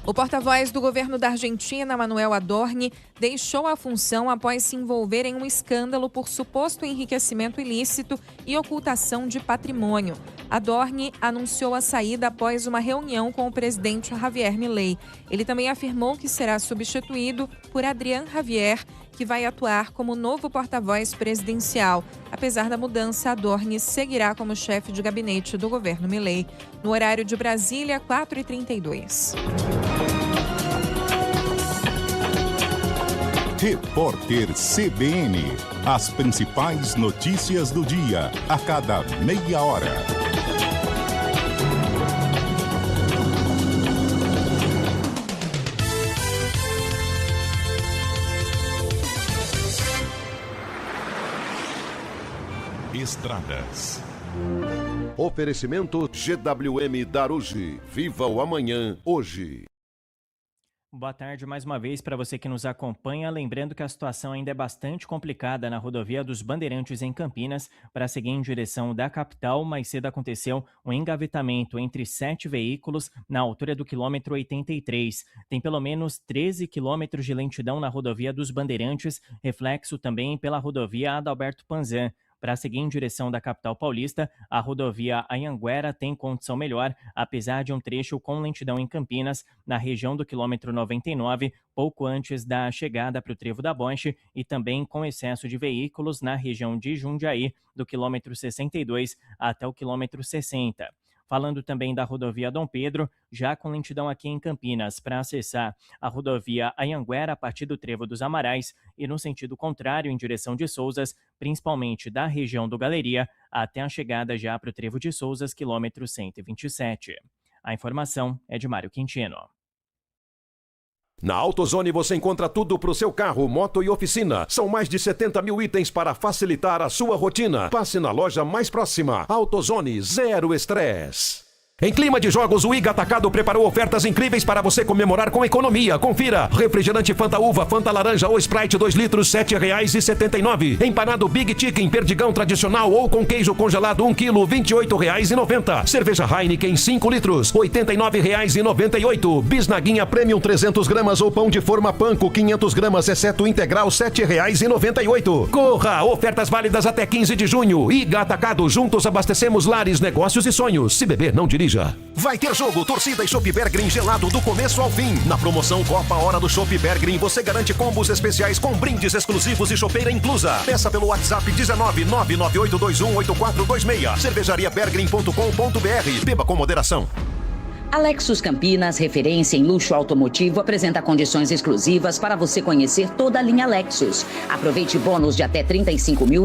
O porta-voz do governo da Argentina, Manuel Adorni, deixou a função após se envolver em um escândalo por suposto enriquecimento ilícito e ocultação de patrimônio. Adorni anunciou a saída após uma reunião com o presidente Javier Milei. Ele também afirmou que será substituído por Adrián Javier, que vai atuar como novo porta-voz presidencial. Apesar da mudança, Adorni seguirá como chefe de gabinete do governo Milei. No horário de Brasília, 4h32. Repórter CBN. As principais notícias do dia, a cada meia hora. Estradas. Oferecimento GWM Darugi. Viva o amanhã, hoje. Boa tarde mais uma vez para você que nos acompanha. Lembrando que a situação ainda é bastante complicada na rodovia dos Bandeirantes em Campinas. Para seguir em direção da capital, mais cedo aconteceu um engavetamento entre 7 veículos na altura do quilômetro 83. Tem pelo menos 13 quilômetros de lentidão na rodovia dos Bandeirantes, reflexo também pela rodovia Adalberto Panzan. para seguir em direção da capital paulista, a rodovia Anhanguera tem condição melhor, apesar de um trecho com lentidão em Campinas, na região do quilômetro 99, pouco antes da chegada para o Trevo da Bonche, e também com excesso de veículos na região de Jundiaí, do quilômetro 62 até o quilômetro 60. Falando também da rodovia Dom Pedro, já com lentidão aqui em Campinas para acessar a rodovia Anhanguera a partir do Trevo dos Amarais e no sentido contrário em direção de Sousas, principalmente da região do Galeria até a chegada já para o Trevo de Sousas, quilômetro 127. A informação é de Mário Quintino. Na AutoZone você encontra tudo para o seu carro, moto e oficina. São mais de 70 mil itens para facilitar a sua rotina. Passe na loja mais próxima. AutoZone, zero estresse. Em clima de jogos, o Iga Atacado preparou ofertas incríveis para você comemorar com economia. Confira: refrigerante Fanta Uva, Fanta Laranja ou Sprite 2 litros, R$ 7,79. Empanado Big Chicken Perdigão tradicional ou com queijo congelado 1 kg, R$ 28,90. Cerveja Heineken 5 litros, R$ 89,98. Bisnaguinha Premium 300 gramas ou pão de forma panko 500 gramas, exceto integral, R$ 7,98. Corra! Ofertas válidas até 15 de junho. Iga Atacado, juntos abastecemos lares, negócios e sonhos. Se beber, não dirija. Vai ter jogo, torcida e Chopp Bergrin gelado do começo ao fim. Na promoção Copa Hora do Chopp Bergrin, você garante combos especiais com brindes exclusivos e chopeira inclusa. Peça pelo WhatsApp 19998218426. cervejariabergrin.com.br. Beba com moderação. A Lexus Campinas, referência em luxo automotivo, apresenta condições exclusivas para você conhecer toda a linha Lexus. Aproveite bônus de até R$35 mil,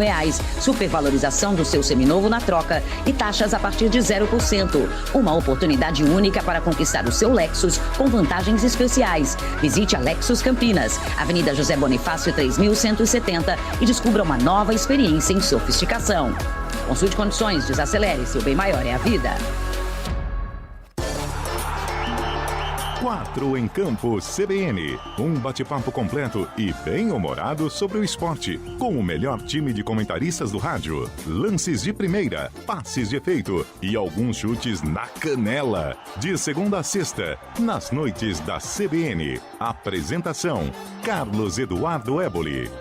supervalorização do seu seminovo na troca e taxas a partir de 0%. Uma oportunidade única para conquistar o seu Lexus com vantagens especiais. Visite a Lexus Campinas, Avenida José Bonifácio 3170 e descubra uma nova experiência em sofisticação. Consulte condições, desacelere, seu bem maior é a vida. 4 em Campo CBN. Um bate-papo completo e bem-humorado sobre o esporte, com o melhor time de comentaristas do rádio. Lances de primeira, passes de efeito e alguns chutes na canela. De segunda a sexta, nas noites da CBN. Apresentação: Carlos Eduardo Éboli.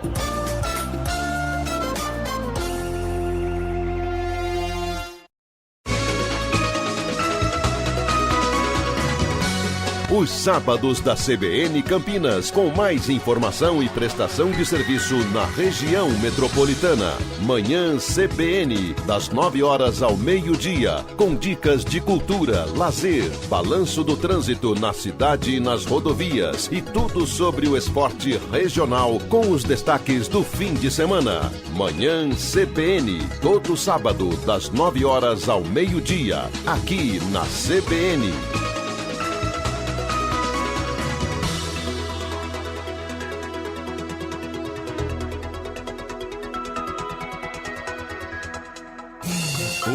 Os sábados da CBN Campinas, com mais informação e prestação de serviço na região metropolitana. Manhã CBN, das 9 horas ao meio-dia, com dicas de cultura, lazer, balanço do trânsito na cidade e nas rodovias e tudo sobre o esporte regional com os destaques do fim de semana. Manhã CBN, todo sábado, das 9 horas ao meio-dia, aqui na CBN.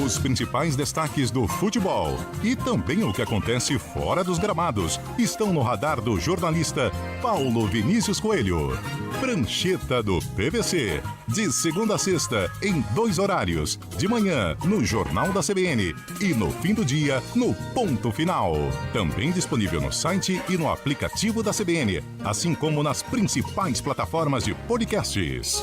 Os principais destaques do futebol e também o que acontece fora dos gramados estão no radar do jornalista Paulo Vinícius Coelho. Prancheta do PVC, de segunda a sexta, em 2 horários, de manhã no Jornal da CBN e no fim do dia no Ponto Final. Também disponível no site e no aplicativo da CBN, assim como nas principais plataformas de podcasts.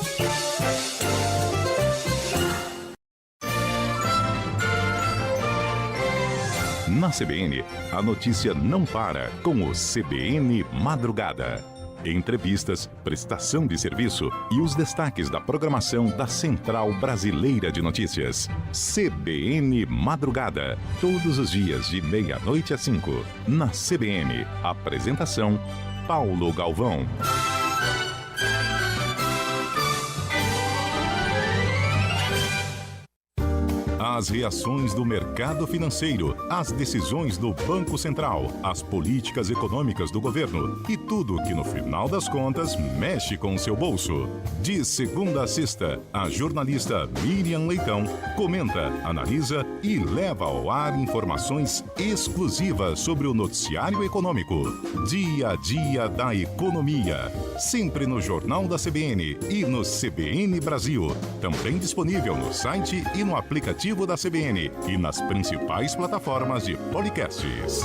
Na CBN, a notícia não para com o CBN Madrugada. Entrevistas, prestação de serviço e os destaques da programação da Central Brasileira de Notícias. CBN Madrugada. Todos os dias de meia-noite às 5. Na CBN. Apresentação: Paulo Galvão. As reações do mercado financeiro, as decisões do Banco Central, as políticas econômicas do governo e tudo que no final das contas mexe com o seu bolso. De segunda a sexta, a jornalista Miriam Leitão comenta, analisa e leva ao ar informações exclusivas sobre o noticiário econômico. Dia a dia da economia. Sempre no Jornal da CBN e no CBN Brasil. Também disponível no site e no aplicativo da CBN e nas principais plataformas de podcasts.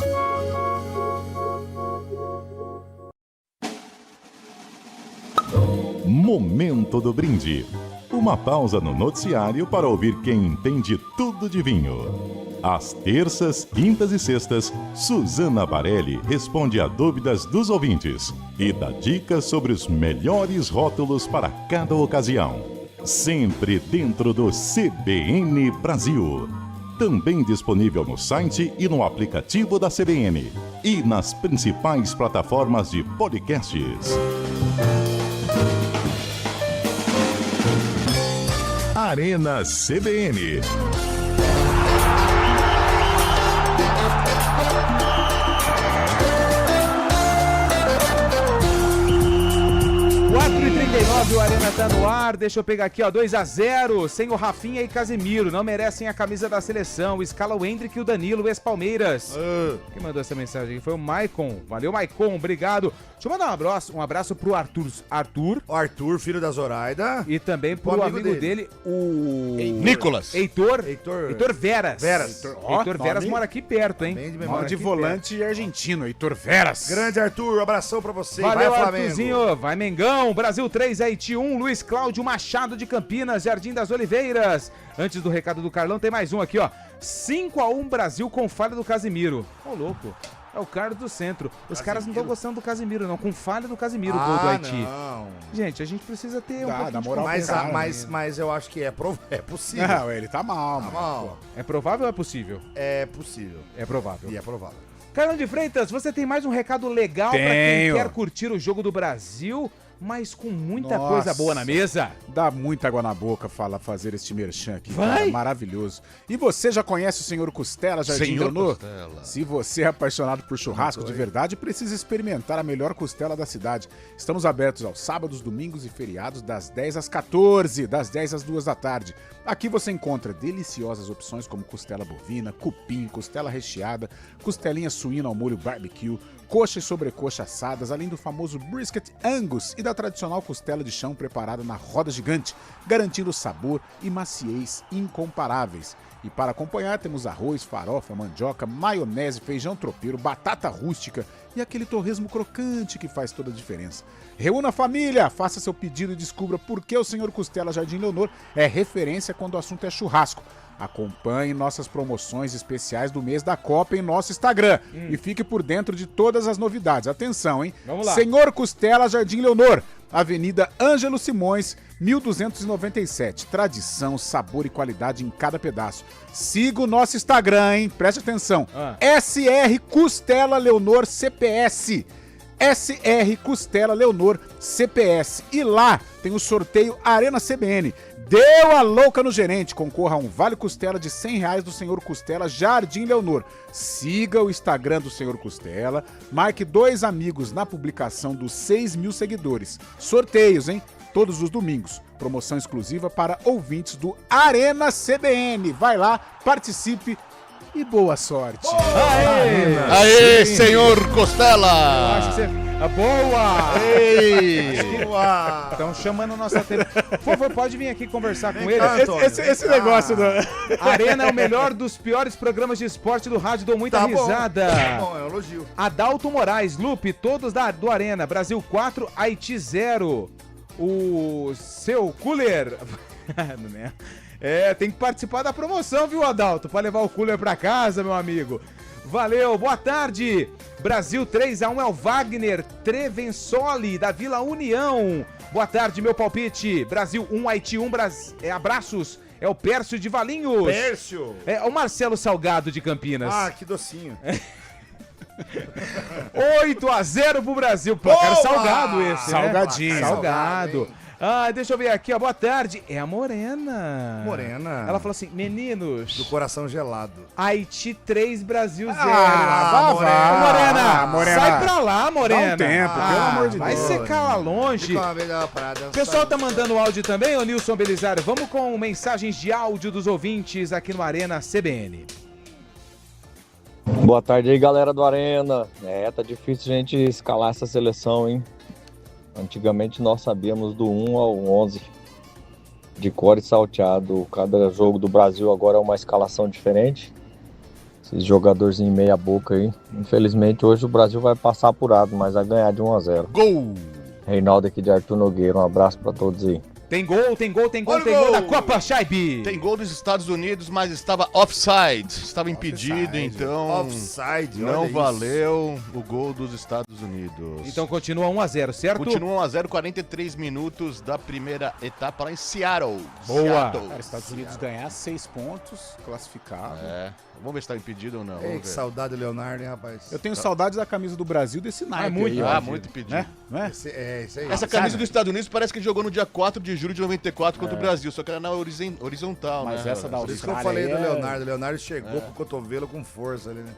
Momento do brinde. O uma pausa no noticiário para ouvir quem entende tudo de vinho. Às terças, quintas e sextas, Suzana Barelli responde a dúvidas dos ouvintes e dá dicas sobre os melhores rótulos para cada ocasião. Sempre dentro do CBN Brasil. Também disponível no site e no aplicativo da CBN. E nas principais plataformas de podcasts. Arena CBN. O Arena tá no ar, deixa eu pegar aqui, ó, 2-0, sem o Rafinha e Casemiro, não merecem a camisa da seleção, escala o Hendrick e o Danilo, ex-Palmeiras. Quem mandou essa mensagem aqui foi o Maicon, valeu Maicon, obrigado. Deixa eu mandar um abraço pro Arthur, filho da Zoraida. E também pro amigo dele, o... Nicolas. Heitor Veras. Ó, Heitor Veras mora aqui perto, hein? Mora de volante argentino, Heitor Veras. Grande Arthur, um abração pra você. Valeu, vai, Flamengo. Arthurzinho, vai Mengão, Brasil 3, Haiti 1, Luiz Cláudio Machado de Campinas, Jardim das Oliveiras. Antes do recado do Carlão, tem mais um aqui, ó. 5-1 Brasil com falha do Casemiro. Ô, louco. É o Carlos do Centro. Os caras não estão gostando do Casemiro, não. Com falha do Casemiro, o gol do Haiti. Não. Gente, a gente precisa ter um pouquinho de moral. Mas eu acho que é possível. Não, ele tá mal, mal. É provável ou é possível? É possível. É provável. E é provável. Carlão de Freitas, você tem mais um recado legal pra quem quer curtir o jogo do Brasil, mas com muita coisa boa na mesa? Dá muita água na boca fazer este merchan aqui, Vai? cara, maravilhoso. E você já conhece o Senhor Costela, Jardim Leonor? Se você é apaixonado por churrasco de verdade, precisa experimentar a melhor costela da cidade. Estamos abertos aos sábados, domingos e feriados, das 10 às 14, das 10 às 2 da tarde. Aqui você encontra deliciosas opções como costela bovina, cupim, costela recheada, costelinha suína ao molho barbecue, coxa e sobrecoxa assadas, além do famoso brisket Angus e da tradicional costela de chão preparada na roda gigante, garantindo sabor e maciez incomparáveis. E para acompanhar temos arroz, farofa, mandioca, maionese, feijão tropeiro, batata rústica e aquele torresmo crocante que faz toda a diferença. Reúna a família, faça seu pedido e descubra por que o Senhor Costela Jardim Leonor é referência quando o assunto é churrasco. Acompanhe nossas promoções especiais do mês da Copa em nosso Instagram e fique por dentro de todas as novidades. Atenção, hein? Vamos lá. Senhor Costela Jardim Leonor, Avenida Ângelo Simões, 1297. Tradição, sabor e qualidade em cada pedaço. Siga o nosso Instagram, hein? Preste atenção. SR Costela Leonor CPS. SR Costela Leonor CPS. E lá tem o sorteio Arena CBN. Deu a louca no gerente. Concorra a um vale costela de R$100 do Senhor Costela Jardim Leonor. Siga o Instagram do Senhor Costela. Marque 2 amigos na publicação dos 6.000 seguidores. Sorteios, hein? Todos os domingos. Promoção exclusiva para ouvintes do Arena CBN. Vai lá, participe e boa sorte. Aê, senhor Costela! Acho que você... Boa! Estão chamando a nossa TV. Por favor, pode vir aqui conversar com ele. Esse negócio do... Arena é o melhor dos piores programas de esporte do rádio. Dou muita risada. Tá bom, é um elogio. Adalto Moraes, Lupe, todos do Arena. Brasil 4, Haiti 0. O seu cooler... tem que participar da promoção, viu, Adalto? Pra levar o cooler pra casa, meu amigo. Valeu, boa tarde. Brasil 3-1 é o Wagner Trevensoli, da Vila União. Boa tarde, meu palpite. Brasil 1, Haiti 1, abraços. É o Pércio de Valinhos. Pércio. É o Marcelo Salgado de Campinas. Ah, que docinho. 8-0 pro Brasil. Placar salgado esse, Salgadinho. Né? Salgado. Deixa eu ver aqui, ó. Boa tarde. É a Morena. Morena. Ela falou assim, meninos... Do coração gelado. Haiti 3, Brasil 0. Morena. Sai pra lá, Morena. Dá um tempo, pelo amor de Deus. Vai secar lá longe. O pessoal tá mandando áudio também, ô Nilson Belisário. Vamos com mensagens de áudio dos ouvintes aqui no Arena CBN. Boa tarde aí, galera do Arena. Tá difícil a gente escalar essa seleção, hein? Antigamente nós sabíamos do 1 ao 11 de cor e salteado. Cada jogo do Brasil agora é uma escalação diferente. Esses jogadorzinhos meia boca aí. Infelizmente hoje o Brasil vai passar apurado, mas vai ganhar de 1-0. Gol! Reinaldo aqui de Arthur Nogueira, um abraço pra todos aí. Tem gol da Copa Shaibi. Tem gol dos Estados Unidos, mas estava offside. Estava impedido, então não valeu o gol dos Estados Unidos. Então continua 1-0, certo? Continua 1-0, 43 minutos da primeira etapa lá em Seattle. Boa. Cara, Estados Unidos ganhar 6 pontos, classificado. Vamos ver se tá impedido ou não. Ei, que saudade do Leonardo, hein, rapaz? Eu tenho saudade da camisa do Brasil desse naipe. Muito impedido. Né? Isso aí. Essa camisa dos Estados Unidos parece que jogou no dia 4 de julho de 94 contra o Brasil, só que era na horizontal, Mas né? essa da Por isso que eu Austrália falei do é- Leonardo. O Leonardo chegou com o cotovelo com força ali, né?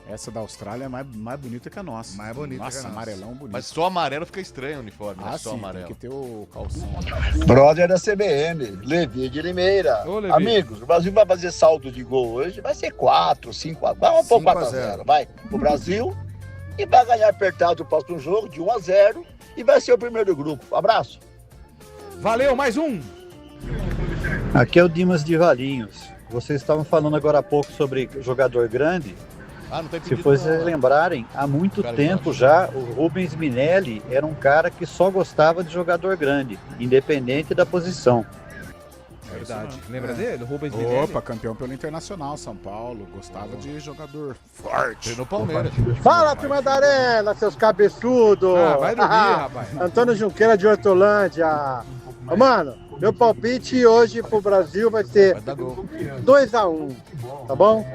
Essa da Austrália é mais bonita que a nossa. Mais bonita Nossa, que a nossa. amarelão bonito. Mas só amarelo fica estranho o uniforme, né? Ah, Só sim, amarelo. tem que ter o calcinho. Brother da CBN, Levi de Limeira. Ô, Levi. Amigos, o Brasil vai fazer saldo de gol hoje, vai ser 4, 5, vamos pôr 4-0, vai, pro Brasil, e vai ganhar apertado o próximo jogo de 1-0, e vai ser o primeiro do grupo. Abraço. Valeu, mais um. Aqui é o Dimas de Valinhos. Vocês estavam falando agora há pouco sobre jogador grande. Não tem Se vocês lembrarem, há muito tempo já, o Rubens Minelli era um cara que só gostava de jogador grande, independente da posição. Verdade. Lembra dele? Rubens Minelli? Opa, campeão pelo Internacional, São Paulo. Gostava de jogador forte. No Palmeiras. Fala, turma da Arena, seus cabeçudos! Vai dormir, rapaz. Antônio Junqueira de Hortolândia. Mano, meu palpite hoje pro Brasil vai ser 2-1, tá bom?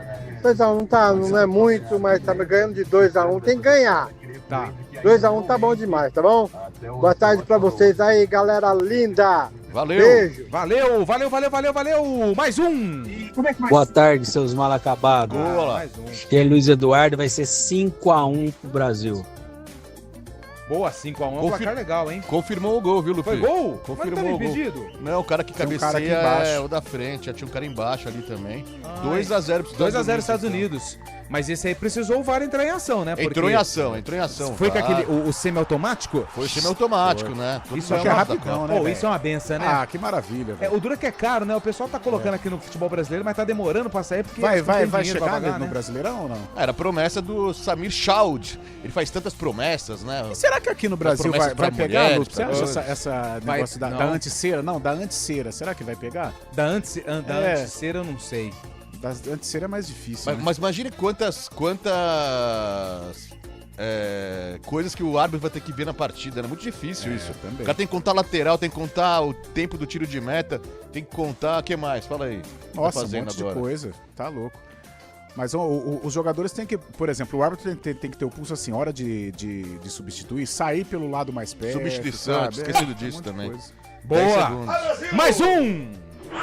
2-1 não é muito, mas tá ganhando de 2-1, tem que ganhar. Tá. 2-1 tá bom demais, tá bom? Boa tarde pra vocês aí, galera linda. Valeu. Beijo. Valeu. Mais um. Boa tarde, seus mal acabados. Mais um. Aqui é Luiz Eduardo, vai ser 5-1 pro Brasil. Boa, 5-1 é um placar legal, hein? Confirmou o gol, viu, Lupi? Foi gol? Confirmou Mas o gol. impedido? Não, o cara que Tem um cabeceia cara aqui embaixo. é o da frente. Já tinha um cara embaixo ali também. 2-0 pros 2-0 Estados Unidos. Mas esse aí precisou o VAR entrar em ação, né? Entrou em ação. Foi com VAR. aquele, o semi-automático? Foi semi-automático, né? Tudo Isso aqui é normal rapidão, da Copa. né? Pô, isso é uma benção, né? Ah, que maravilha, velho. O duro é que é caro, né? O pessoal tá colocando aqui no futebol brasileiro, mas tá demorando pra sair porque... Vai eles não têm chegar dinheiro pra pagar, no né? Brasileirão ou não? Era a promessa do Samir Chaud. Ele faz tantas promessas, né? E será que aqui no Brasil Promessas vai pra pegar, mulheres, Lu? Você pra acha todos. essa Vai- negócio da não. anticera? Não, da anticera. Será que vai pegar? Da anticera eu não sei. Da anticera é mais difícil, né? Mas imagine quantas coisas que o árbitro vai ter que ver na partida. É muito difícil isso. Também. O cara tem que contar lateral, tem que contar o tempo do tiro de meta, tem que contar... O que mais? Fala aí. Nossa, tá fazendo um monte agora? de coisa. Tá louco. Mas os jogadores têm que, por exemplo, o árbitro tem que ter o pulso assim, hora de substituir, sair pelo lado mais perto. Substituição, sabe? esquecido Um disso monte de também. coisa. 10 Boa! segundos. Mais um!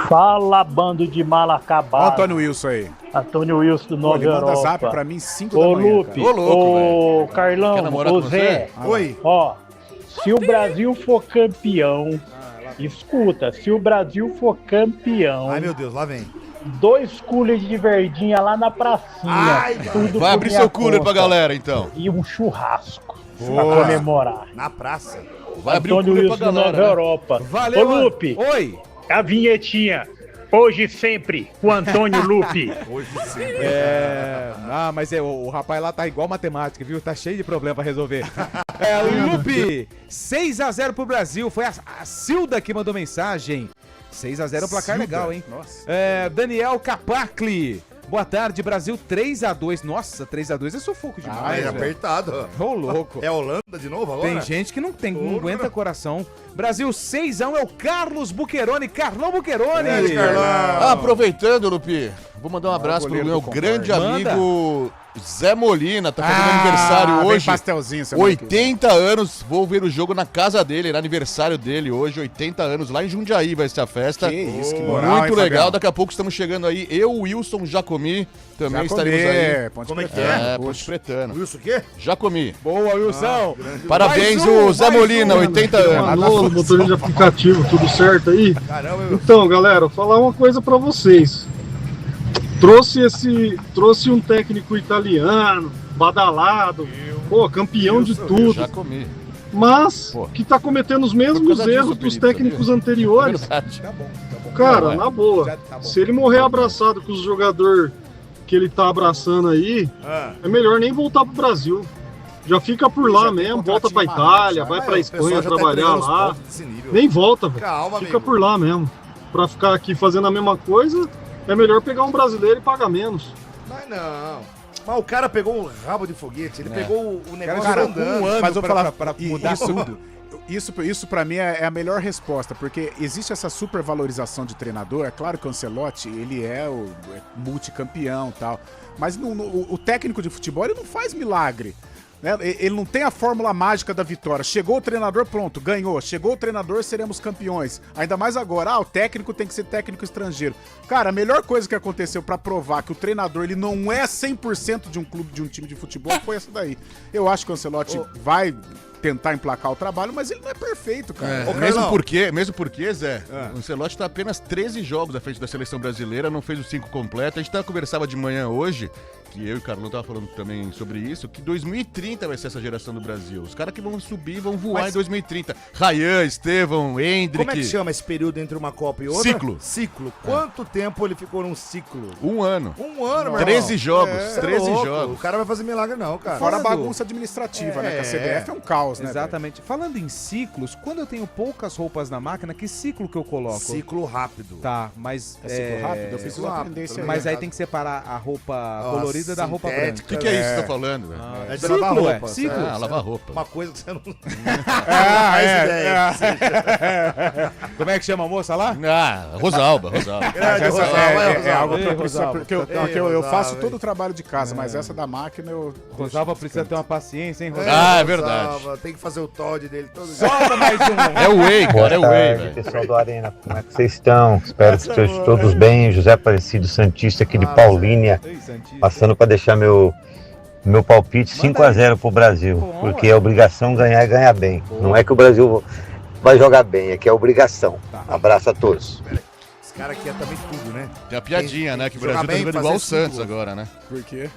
Fala, bando de mal acabado. Ó o Antônio Wilson aí. Antônio Wilson do Pô, Nova ele manda Europa. zap pra mim 5 Ô, da manhã, Lupe, cara. Ô, louco, ô, Quer Carlão, namorar ô com Zé. você? Oi. Ó, se o Brasil for campeão, escuta, se o Brasil for campeão, Ai, meu Deus, lá vem. 2 coolers de verdinha lá na pracinha. Ai, tudo Vai por abrir minha seu cooler pra conta. galera, então. E um churrasco Boa. pra comemorar. Na praça. Vai abrir o Antônio cooler Wilson pra do galera. Nova né? Europa. Valeu, Ô, Lupe, Oi! a vinhetinha. Hoje e sempre, com Antônio Lupe. Hoje sim. Mas o rapaz lá tá igual matemática, viu? Tá cheio de problema pra resolver. Lupe, 6-0 pro Brasil. Foi a Cilda que mandou mensagem. 6-0 é um placar Cilda? legal, hein? Nossa. Daniel Capacli. Boa tarde, Brasil 3-2. Nossa, 3-2 é sufoco demais. É velho. apertado. Ô, louco. É Holanda de novo agora? Tem gente que não aguenta coração. Brasil 6-1 é o Carlos Buqueroni. Carlão Buqueroni. Aproveitando, Lupi, vou mandar um abraço pro goleiro meu do grande Manda. amigo Zé Molina. Tá fazendo aniversário vem hoje. pastelzinho semana que vem. 80 anos, vou ver o jogo na casa dele, era aniversário dele hoje, 80 anos, lá em Jundiaí vai ser a festa. Que isso, que moral, Muito hein, legal, Fabiano? daqui a pouco estamos chegando aí, eu, Wilson, Jacomi, também Jacomi, estaremos aí. Ponte Como é que Pretano, É, puxa. Ponte Pretano. Wilson o quê? Jacomi. Boa, Wilson. Parabéns, Mais um, o Zé mais Molina, um. 80 anos. Alô, motorista de aplicativo, tudo certo aí? Caramba, eu... Então, galera, vou falar uma coisa pra vocês. Trouxe um técnico italiano, badalado, pô, campeão de tudo, Jacomi. mas Pô. que tá cometendo os Por mesmos causa disso, erros dos Felipe, técnicos sabia? anteriores. Verdade. Cara, Não é. na boa, se ele morrer abraçado com os jogadores que ele tá abraçando aí, é melhor nem voltar pro Brasil. Já fica por lá mesmo, volta pra Itália, vai pra Espanha trabalhar lá. Nem volta, velho. Fica por lá mesmo. Pra ficar aqui fazendo a mesma coisa, é melhor pegar um brasileiro e pagar menos. Mas não. Mas o cara pegou um rabo de foguete, ele pegou o negócio Cara, andando. um ano Mas eu falar pra mudar tudo. Isso pra mim é a melhor resposta, porque existe essa supervalorização de treinador. É claro que o Ancelotti, ele é multicampeão e tal, mas o técnico de futebol, ele não faz milagre. Né? Ele não tem a fórmula mágica da vitória. Chegou o treinador, pronto, ganhou. Chegou o treinador, seremos campeões. Ainda mais agora, o técnico tem que ser técnico estrangeiro. Cara, a melhor coisa que aconteceu pra provar que o treinador ele não é 100% de um clube, de um time de futebol, foi essa daí. Eu acho que o Ancelotti vai tentar emplacar o trabalho, mas ele não é perfeito, cara. Mesmo porque, Zé, o Ancelotti tá apenas 13 jogos à frente da seleção brasileira, não fez os 5 completos. A gente conversava de manhã hoje, que eu e o Carlão tava falando também sobre isso, que 2030 vai ser essa geração do Brasil. Os caras que vão subir vão voar em 2030. Ryan, Estevão, Hendrick. Como é que chama esse período entre uma Copa e outra? Ciclo. Quanto tempo ele ficou num ciclo? Um ano. Um ano, meu 13 jogos. 13 louco. jogos. O cara vai fazer milagre não, cara. Fora a bagunça administrativa, né? Que a CBF é um caos, né? Exatamente. Falando em ciclos, quando eu tenho poucas roupas na máquina, que ciclo que eu coloco? Ciclo rápido. Tá, mas... É ciclo rápido? Eu fiz uma tendência aí. Mas aí tem que separar a roupa colorida da roupa branca. O que é isso que você tá falando? É de lavar roupa. Ciclo. Lavar roupa. Uma coisa que você não... Como é que chama a moça lá? Rosalba. É algo que eu preciso... Porque eu faço todo o trabalho de casa, mas essa da máquina eu... Rosalba precisa ter uma paciência, hein, Rosalba? É verdade. Tem que fazer o Todd dele todo dia. Solta mais um. É o Whey, cara, é o Whey, velho. Pessoal do Arena, como é que vocês estão? Espero que estejam todos bem. José Aparecido Santista aqui de Paulínia, passando para deixar meu palpite 5-0 pro Brasil, porque é obrigação ganhar e ganhar bem. Não é que o Brasil vai jogar bem, é que é obrigação. Abraço a todos. Esse cara aqui é também tudo, né? Tem a piadinha, né? Que o Brasil tá jogando igual o Santos agora, né? Por quê?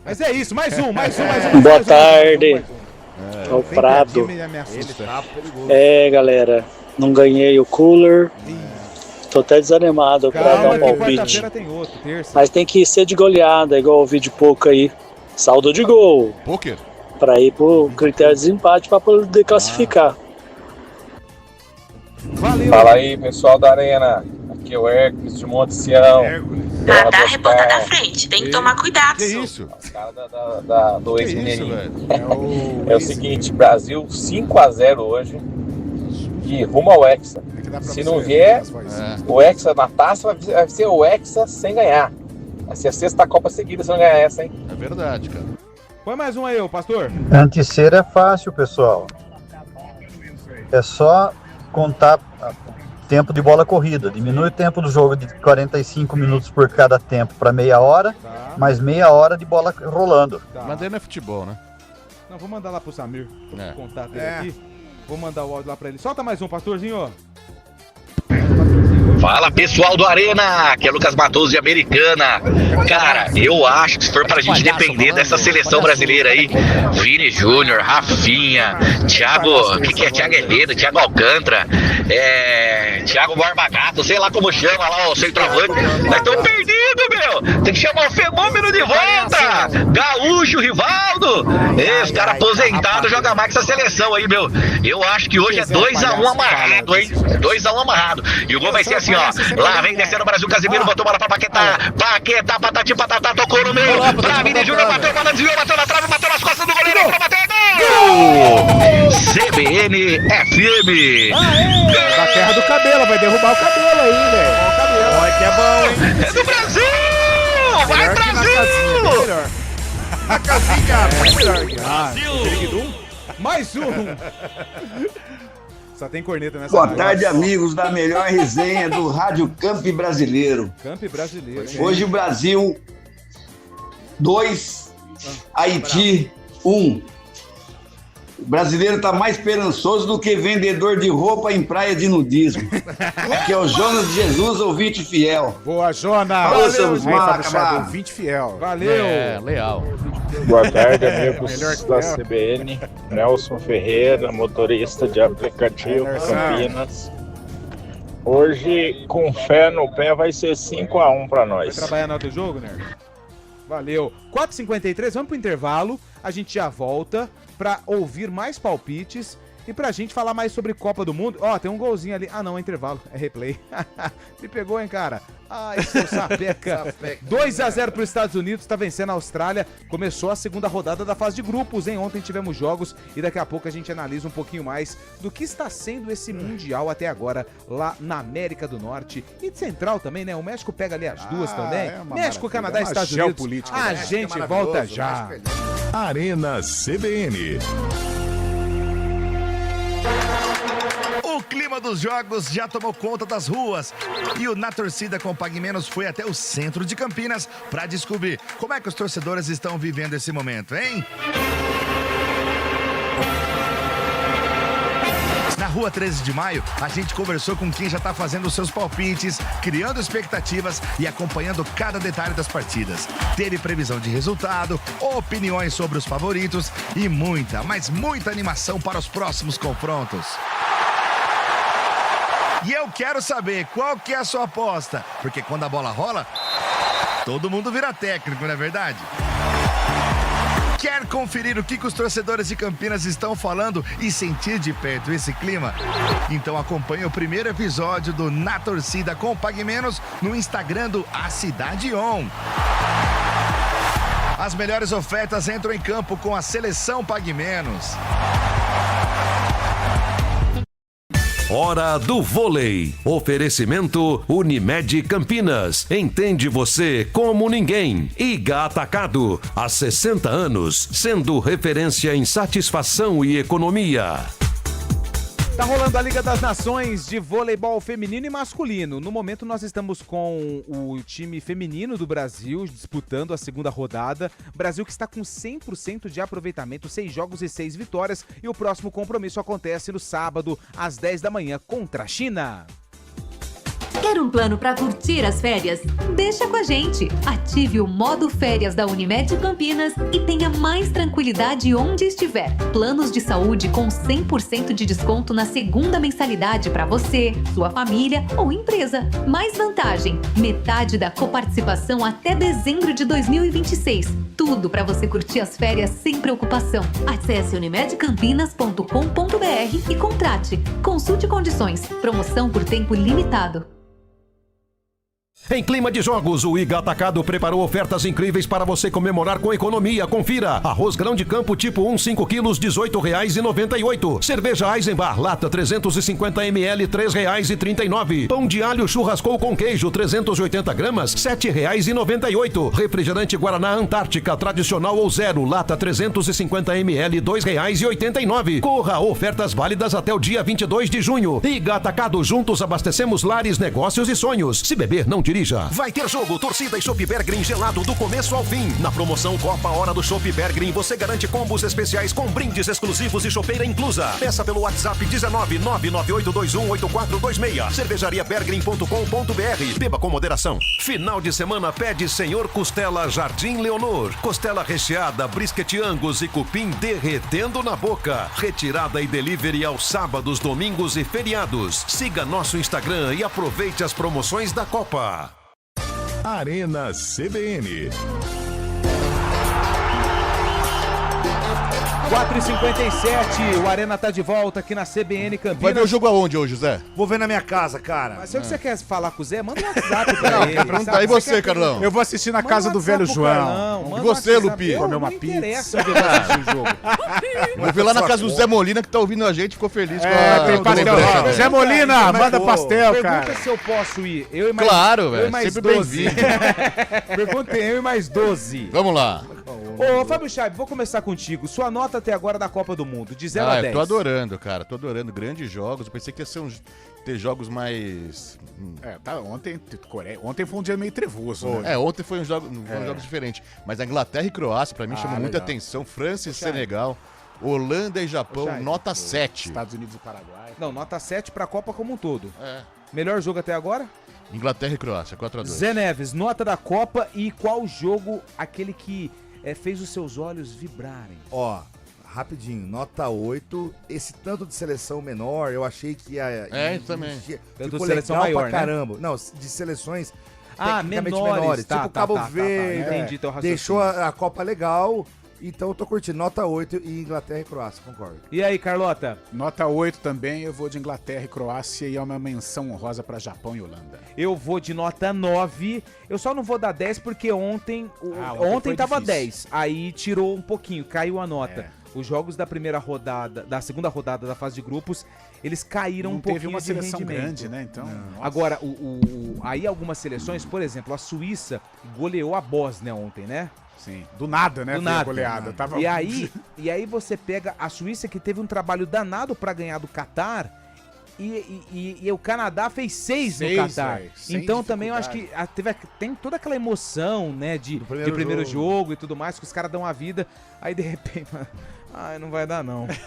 Mas é isso, mais um. Boa tarde. É o Prado. Galera, não ganhei o cooler. Tô até desanimado pra dar um palpite. Mas tem que ser de goleada, igual o vídeo pouco aí. Saldo de gol. Poker? Pra ir pro critério de desempate pra poder classificar. Valeu. Fala aí, pessoal da Arena. Aqui é o Hércules de Monte Sião. Nadar reporta da frente, tem que tomar cuidado. Que isso? Cara do ex-mineirinho. É o seguinte, Brasil 5-0 hoje e rumo ao Hexa. Se não vier o Hexa na taça, vai ser o Hexa sem ganhar. Vai ser a 6ª Copa seguida se não ganhar essa, hein? É verdade, cara. Põe mais um aí, ô pastor. Antecer é fácil, pessoal. É só contar tempo de bola corrida. Diminui o tempo do jogo de 45 minutos por cada tempo para meia hora, mais meia hora de bola rolando. Mas daí não é futebol, né? Não, vou mandar lá pro Samir, o contato dele aqui. Vou mandar o áudio lá pra ele. Solta mais um, pastorzinho. Fala pessoal do Arena, aqui é Lucas Matoso de Americana. Cara, eu acho que se for pra gente depender dessa seleção brasileira aí, Vini Júnior, Rafinha, Thiago, que é Thiago Herrera, Thiago Alcântara, Thiago Barbagato, sei lá como chama lá o centroavante. Nós estamos perdidos, meu. Tem que chamar o fenômeno de volta. Gaúcho, Rivaldo. Esse cara aposentado joga mais que essa seleção aí, meu. Eu acho que hoje é 2-1 amarrado, hein? 2-1 amarrado. E o gol vai ser assim, ó. Lá vem descendo o Brasil, Casemiro botou bola pra Paquetá. Paquetá, patati, patatá, tocou no meio. Pra Vini Júnior, bateu, bola desviou, bateu na trave, bateu nas costas do goleiro. Pra bater, gol! CBN FM. Da terra do cabelo, vai derrubar o cabelo aí, velho. Ó o cabelo. Olha que é bom, hein? É do Brasil! Vai, Brasil! Na casinha, melhor. Brasil! Mais um! Só tem corneta nessa Boa tarde, amigos da melhor resenha do Rádio Camp Brasileiro. Camp Brasileiro. Hoje o Brasil 2, Haiti 1. O brasileiro está mais esperançoso do que vendedor de roupa em praia de nudismo. Aqui é o Jonas de Jesus, ouvinte fiel. Boa, Jonas! Valeu, seus Fábio, ouvinte fiel. Valeu! Leal. Boa tarde, amigos da CBN. Nelson Ferreira, motorista de aplicativo Campinas. Hoje, com fé no pé, vai ser 5-1 para nós. Vai trabalhar no outro jogo, né? Valeu. 4h53, vamos pro intervalo. A gente já volta pra ouvir mais palpites e pra gente falar mais sobre Copa do Mundo. Ó, tem um golzinho ali. Ah, não, é intervalo. É replay. Me pegou, hein, cara? Ai, seu sapeca. 2-0 para os Estados Unidos, está vencendo a Austrália. Começou a segunda rodada da fase de grupos, hein? Ontem tivemos jogos e daqui a pouco a gente analisa um pouquinho mais do que está sendo esse Mundial até agora lá na América do Norte e Central também, né? O México pega ali as duas também. México, Canadá e Estados Unidos. A gente volta já. Arena CBN. O clima dos jogos já tomou conta das ruas e o Na Torcida com Pague Menos foi até o centro de Campinas para descobrir como é que os torcedores estão vivendo esse momento, hein? Na Rua 13 de Maio, a gente conversou com quem já tá fazendo os seus palpites, criando expectativas e acompanhando cada detalhe das partidas. Teve previsão de resultado, opiniões sobre os favoritos e muita, mas muita animação para os próximos confrontos. E eu quero saber qual que é a sua aposta, porque quando a bola rola, todo mundo vira técnico, não é verdade? Quer conferir o que os torcedores de Campinas estão falando e sentir de perto esse clima? Então acompanhe o primeiro episódio do Na Torcida com Pague Menos no Instagram do A Cidade On. As melhores ofertas entram em campo com a seleção Pague Menos. Hora do vôlei. Oferecimento Unimed Campinas. Entende você como ninguém. Iga Atacado. Há 60 anos, sendo referência em satisfação e economia. Tá rolando a Liga das Nações de voleibol feminino e masculino. No momento nós estamos com o time feminino do Brasil disputando a segunda rodada. Brasil que está com 100% de aproveitamento, 6 jogos e 6 vitórias. E o próximo compromisso acontece no sábado, às 10 da manhã, contra a China. Quer um plano para curtir as férias? Deixa com a gente! Ative o modo férias da Unimed Campinas e tenha mais tranquilidade onde estiver. Planos de saúde com 100% de desconto na segunda mensalidade para você, sua família ou empresa. Mais vantagem, metade da coparticipação até dezembro de 2026. Tudo para você curtir as férias sem preocupação. Acesse unimedcampinas.com.br e contrate. Consulte condições. Promoção por tempo limitado. Em clima de jogos, o Iga Atacado preparou ofertas incríveis para você comemorar com economia. Confira. Arroz grão de campo tipo 1, 5 quilos, R$ 18,98. Cerveja Eisenbar, lata 350 ml, R$ 3,39. Pão de alho churrascou com queijo, 380 gramas, R$ 7,98. Refrigerante Guaraná Antártica, tradicional ou zero, lata 350 ml, R$ 2,89. Corra, ofertas válidas até o dia 22 de junho. Iga Atacado, juntos abastecemos lares, negócios e sonhos. Se beber, não dirija. Vai ter jogo, torcida e Chopp Bergrin gelado do começo ao fim. Na promoção Copa Hora do Chopp Bergrin, você garante combos especiais com brindes exclusivos e chopeira inclusa. Peça pelo WhatsApp 19998218426. cervejariabergrin.com.br. Beba com moderação. Final de semana pede Senhor Costela Jardim Leonor. Costela recheada, brisket Angus e cupim derretendo na boca. Retirada e delivery aos sábados, domingos e feriados. Siga nosso Instagram e aproveite as promoções da Copa. Arena CBN. 4h57, o Arena tá de volta aqui na CBN Campinas. Vai ver o jogo aonde hoje, Zé? Vou ver na minha casa, cara. Mas se você quer falar com o Zé, manda um WhatsApp pra ele. Pergunta aí você, Carlão. Eu vou assistir na casa do velho João. E você, Lupi? Comer uma pizza. Não interessa onde eu vou assistir o jogo. Vou ver lá na casa do Zé Molina, que tá ouvindo a gente, ficou feliz com tem pastel. Zé Molina, manda pastel, cara. Pergunta se eu posso ir. Eu e mais, claro, velho. Sempre bem-vindo. Perguntem eu e mais 12. Vamos lá. Ô, Fábio Chaib, vou começar contigo. Sua nota até agora da Copa do Mundo, de 0 a 10. Eu tô adorando, cara. Tô adorando. Grandes jogos. Eu pensei que ia ser ter jogos mais... Ontem foi um dia meio trevoso, né? Ontem foi jogos diferentes. Mas a Inglaterra e Croácia, pra mim, chamou muita atenção. França e Senegal. Holanda e Japão, nota 7. Estados Unidos e Paraguai. Não, nota 7 pra Copa como um todo. Melhor jogo até agora? Inglaterra e Croácia, 4-2. Zé Neves, nota da Copa e qual jogo aquele que fez os seus olhos vibrarem? Ó, rapidinho, nota 8. Esse tanto de seleção menor, eu achei que ia... também. Tanto de seleção maior, pra caramba. Não, de seleções... tecnicamente menores. Tá, tipo Cabo Verde. Entendi teu raciocínio. Deixou a Copa legal. Então eu tô curtindo. Nota 8 e Inglaterra e Croácia, concordo. E aí, Carlota? Nota 8 também, eu vou de Inglaterra e Croácia e é uma menção honrosa pra Japão e Holanda. Eu vou de nota 9. Eu só não vou dar 10 porque ontem ontem tava difícil. 10. Aí tirou um pouquinho, caiu a nota. Os jogos da primeira rodada, da segunda rodada da fase de grupos, eles caíram Não um pouquinho teve uma de seleção rendimento. grande, né? Então, nossa. Agora, aí algumas seleções, por exemplo, a Suíça goleou a Bósnia ontem, né? Sim. Do nada, né? Do Foi a nada. goleada. Tava... E aí você pega a Suíça, que teve um trabalho danado pra ganhar do Catar, e o Canadá fez 6 no Catar. Véio, sem então também eu acho que tem toda aquela emoção, né, de primeiro jogo e tudo mais, que os caras dão a vida, aí de repente... Ai, não vai dar, não. Deixa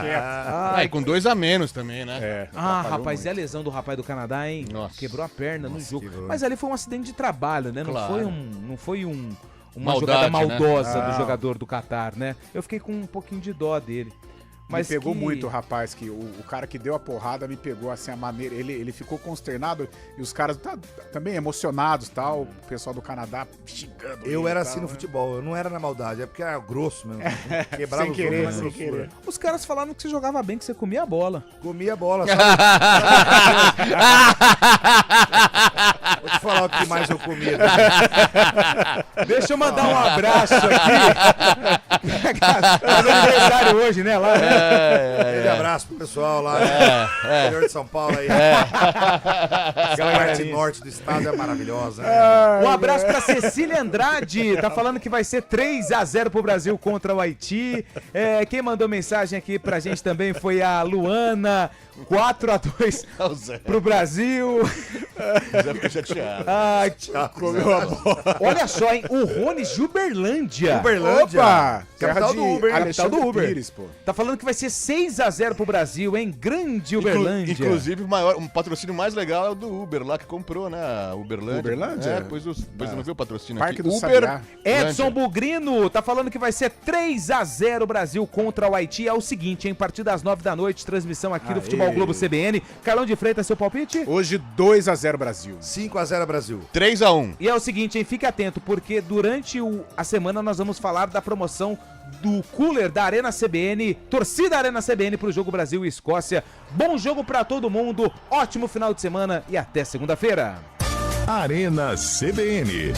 quieto. E com 2 a menos também, né? Rapaz, muito. E a lesão do rapaz do Canadá, hein? Nossa. Quebrou a perna no jogo. Quebrou. Mas ali foi um acidente de trabalho, né? Claro. Não foi uma Maldade, jogada maldosa né? do jogador do Catar, né? Eu fiquei com um pouquinho de dó dele. Mas me pegou muito, rapaz, que o cara que deu a porrada me pegou assim, a maneira, ele ficou consternado e os caras também emocionados, tal, o pessoal do Canadá xingando. Eu era assim no futebol, eu não era na maldade, é porque era grosso mesmo. Quebrava sem querer, sem querer. Os caras falaram que você jogava bem, que você comia a bola. Comia a bola, só. Vou te falar o que mais eu comia. Deixa eu mandar um abraço aqui. Faz aniversário hoje, né? Lá, né? Grande abraço pro pessoal lá, interior de São Paulo aí. Aquela parte norte do estado é maravilhosa. Um abraço pra Cecília Andrade, tá falando que vai ser 3-0 pro Brasil contra o Haiti. Quem mandou mensagem aqui pra gente também foi a Luana. 4-2 pro Brasil. Já ficou chateado. Comeu a bola. Olha só, hein? O Rony de Uberlândia. Opa! Capital do Uber, Capital do Uber. Pires, pô. Tá falando que vai ser 6-0 pro Brasil, hein? Grande Uberlândia. Inclusive, um patrocínio mais legal é o do Uber, lá que comprou, né? A Uberlândia. Uberlândia? Depois você não viu o patrocínio Parque aqui? do Uber. Sabiá. Edson Bugrino tá falando que vai ser 3-0 Brasil contra o Haiti. É o seguinte, hein? A partir das 9 da noite, transmissão aqui do Futebol Globo CBN. Carlão de Freitas, seu palpite? Hoje 2-0 Brasil. 5-0 Brasil. 3-1. E é o seguinte, hein? Fique atento, porque durante a semana nós vamos falar da promoção do cooler da Arena CBN, torcida Arena CBN pro jogo Brasil e Escócia. Bom jogo pra todo mundo, ótimo final de semana e até segunda-feira. Arena CBN.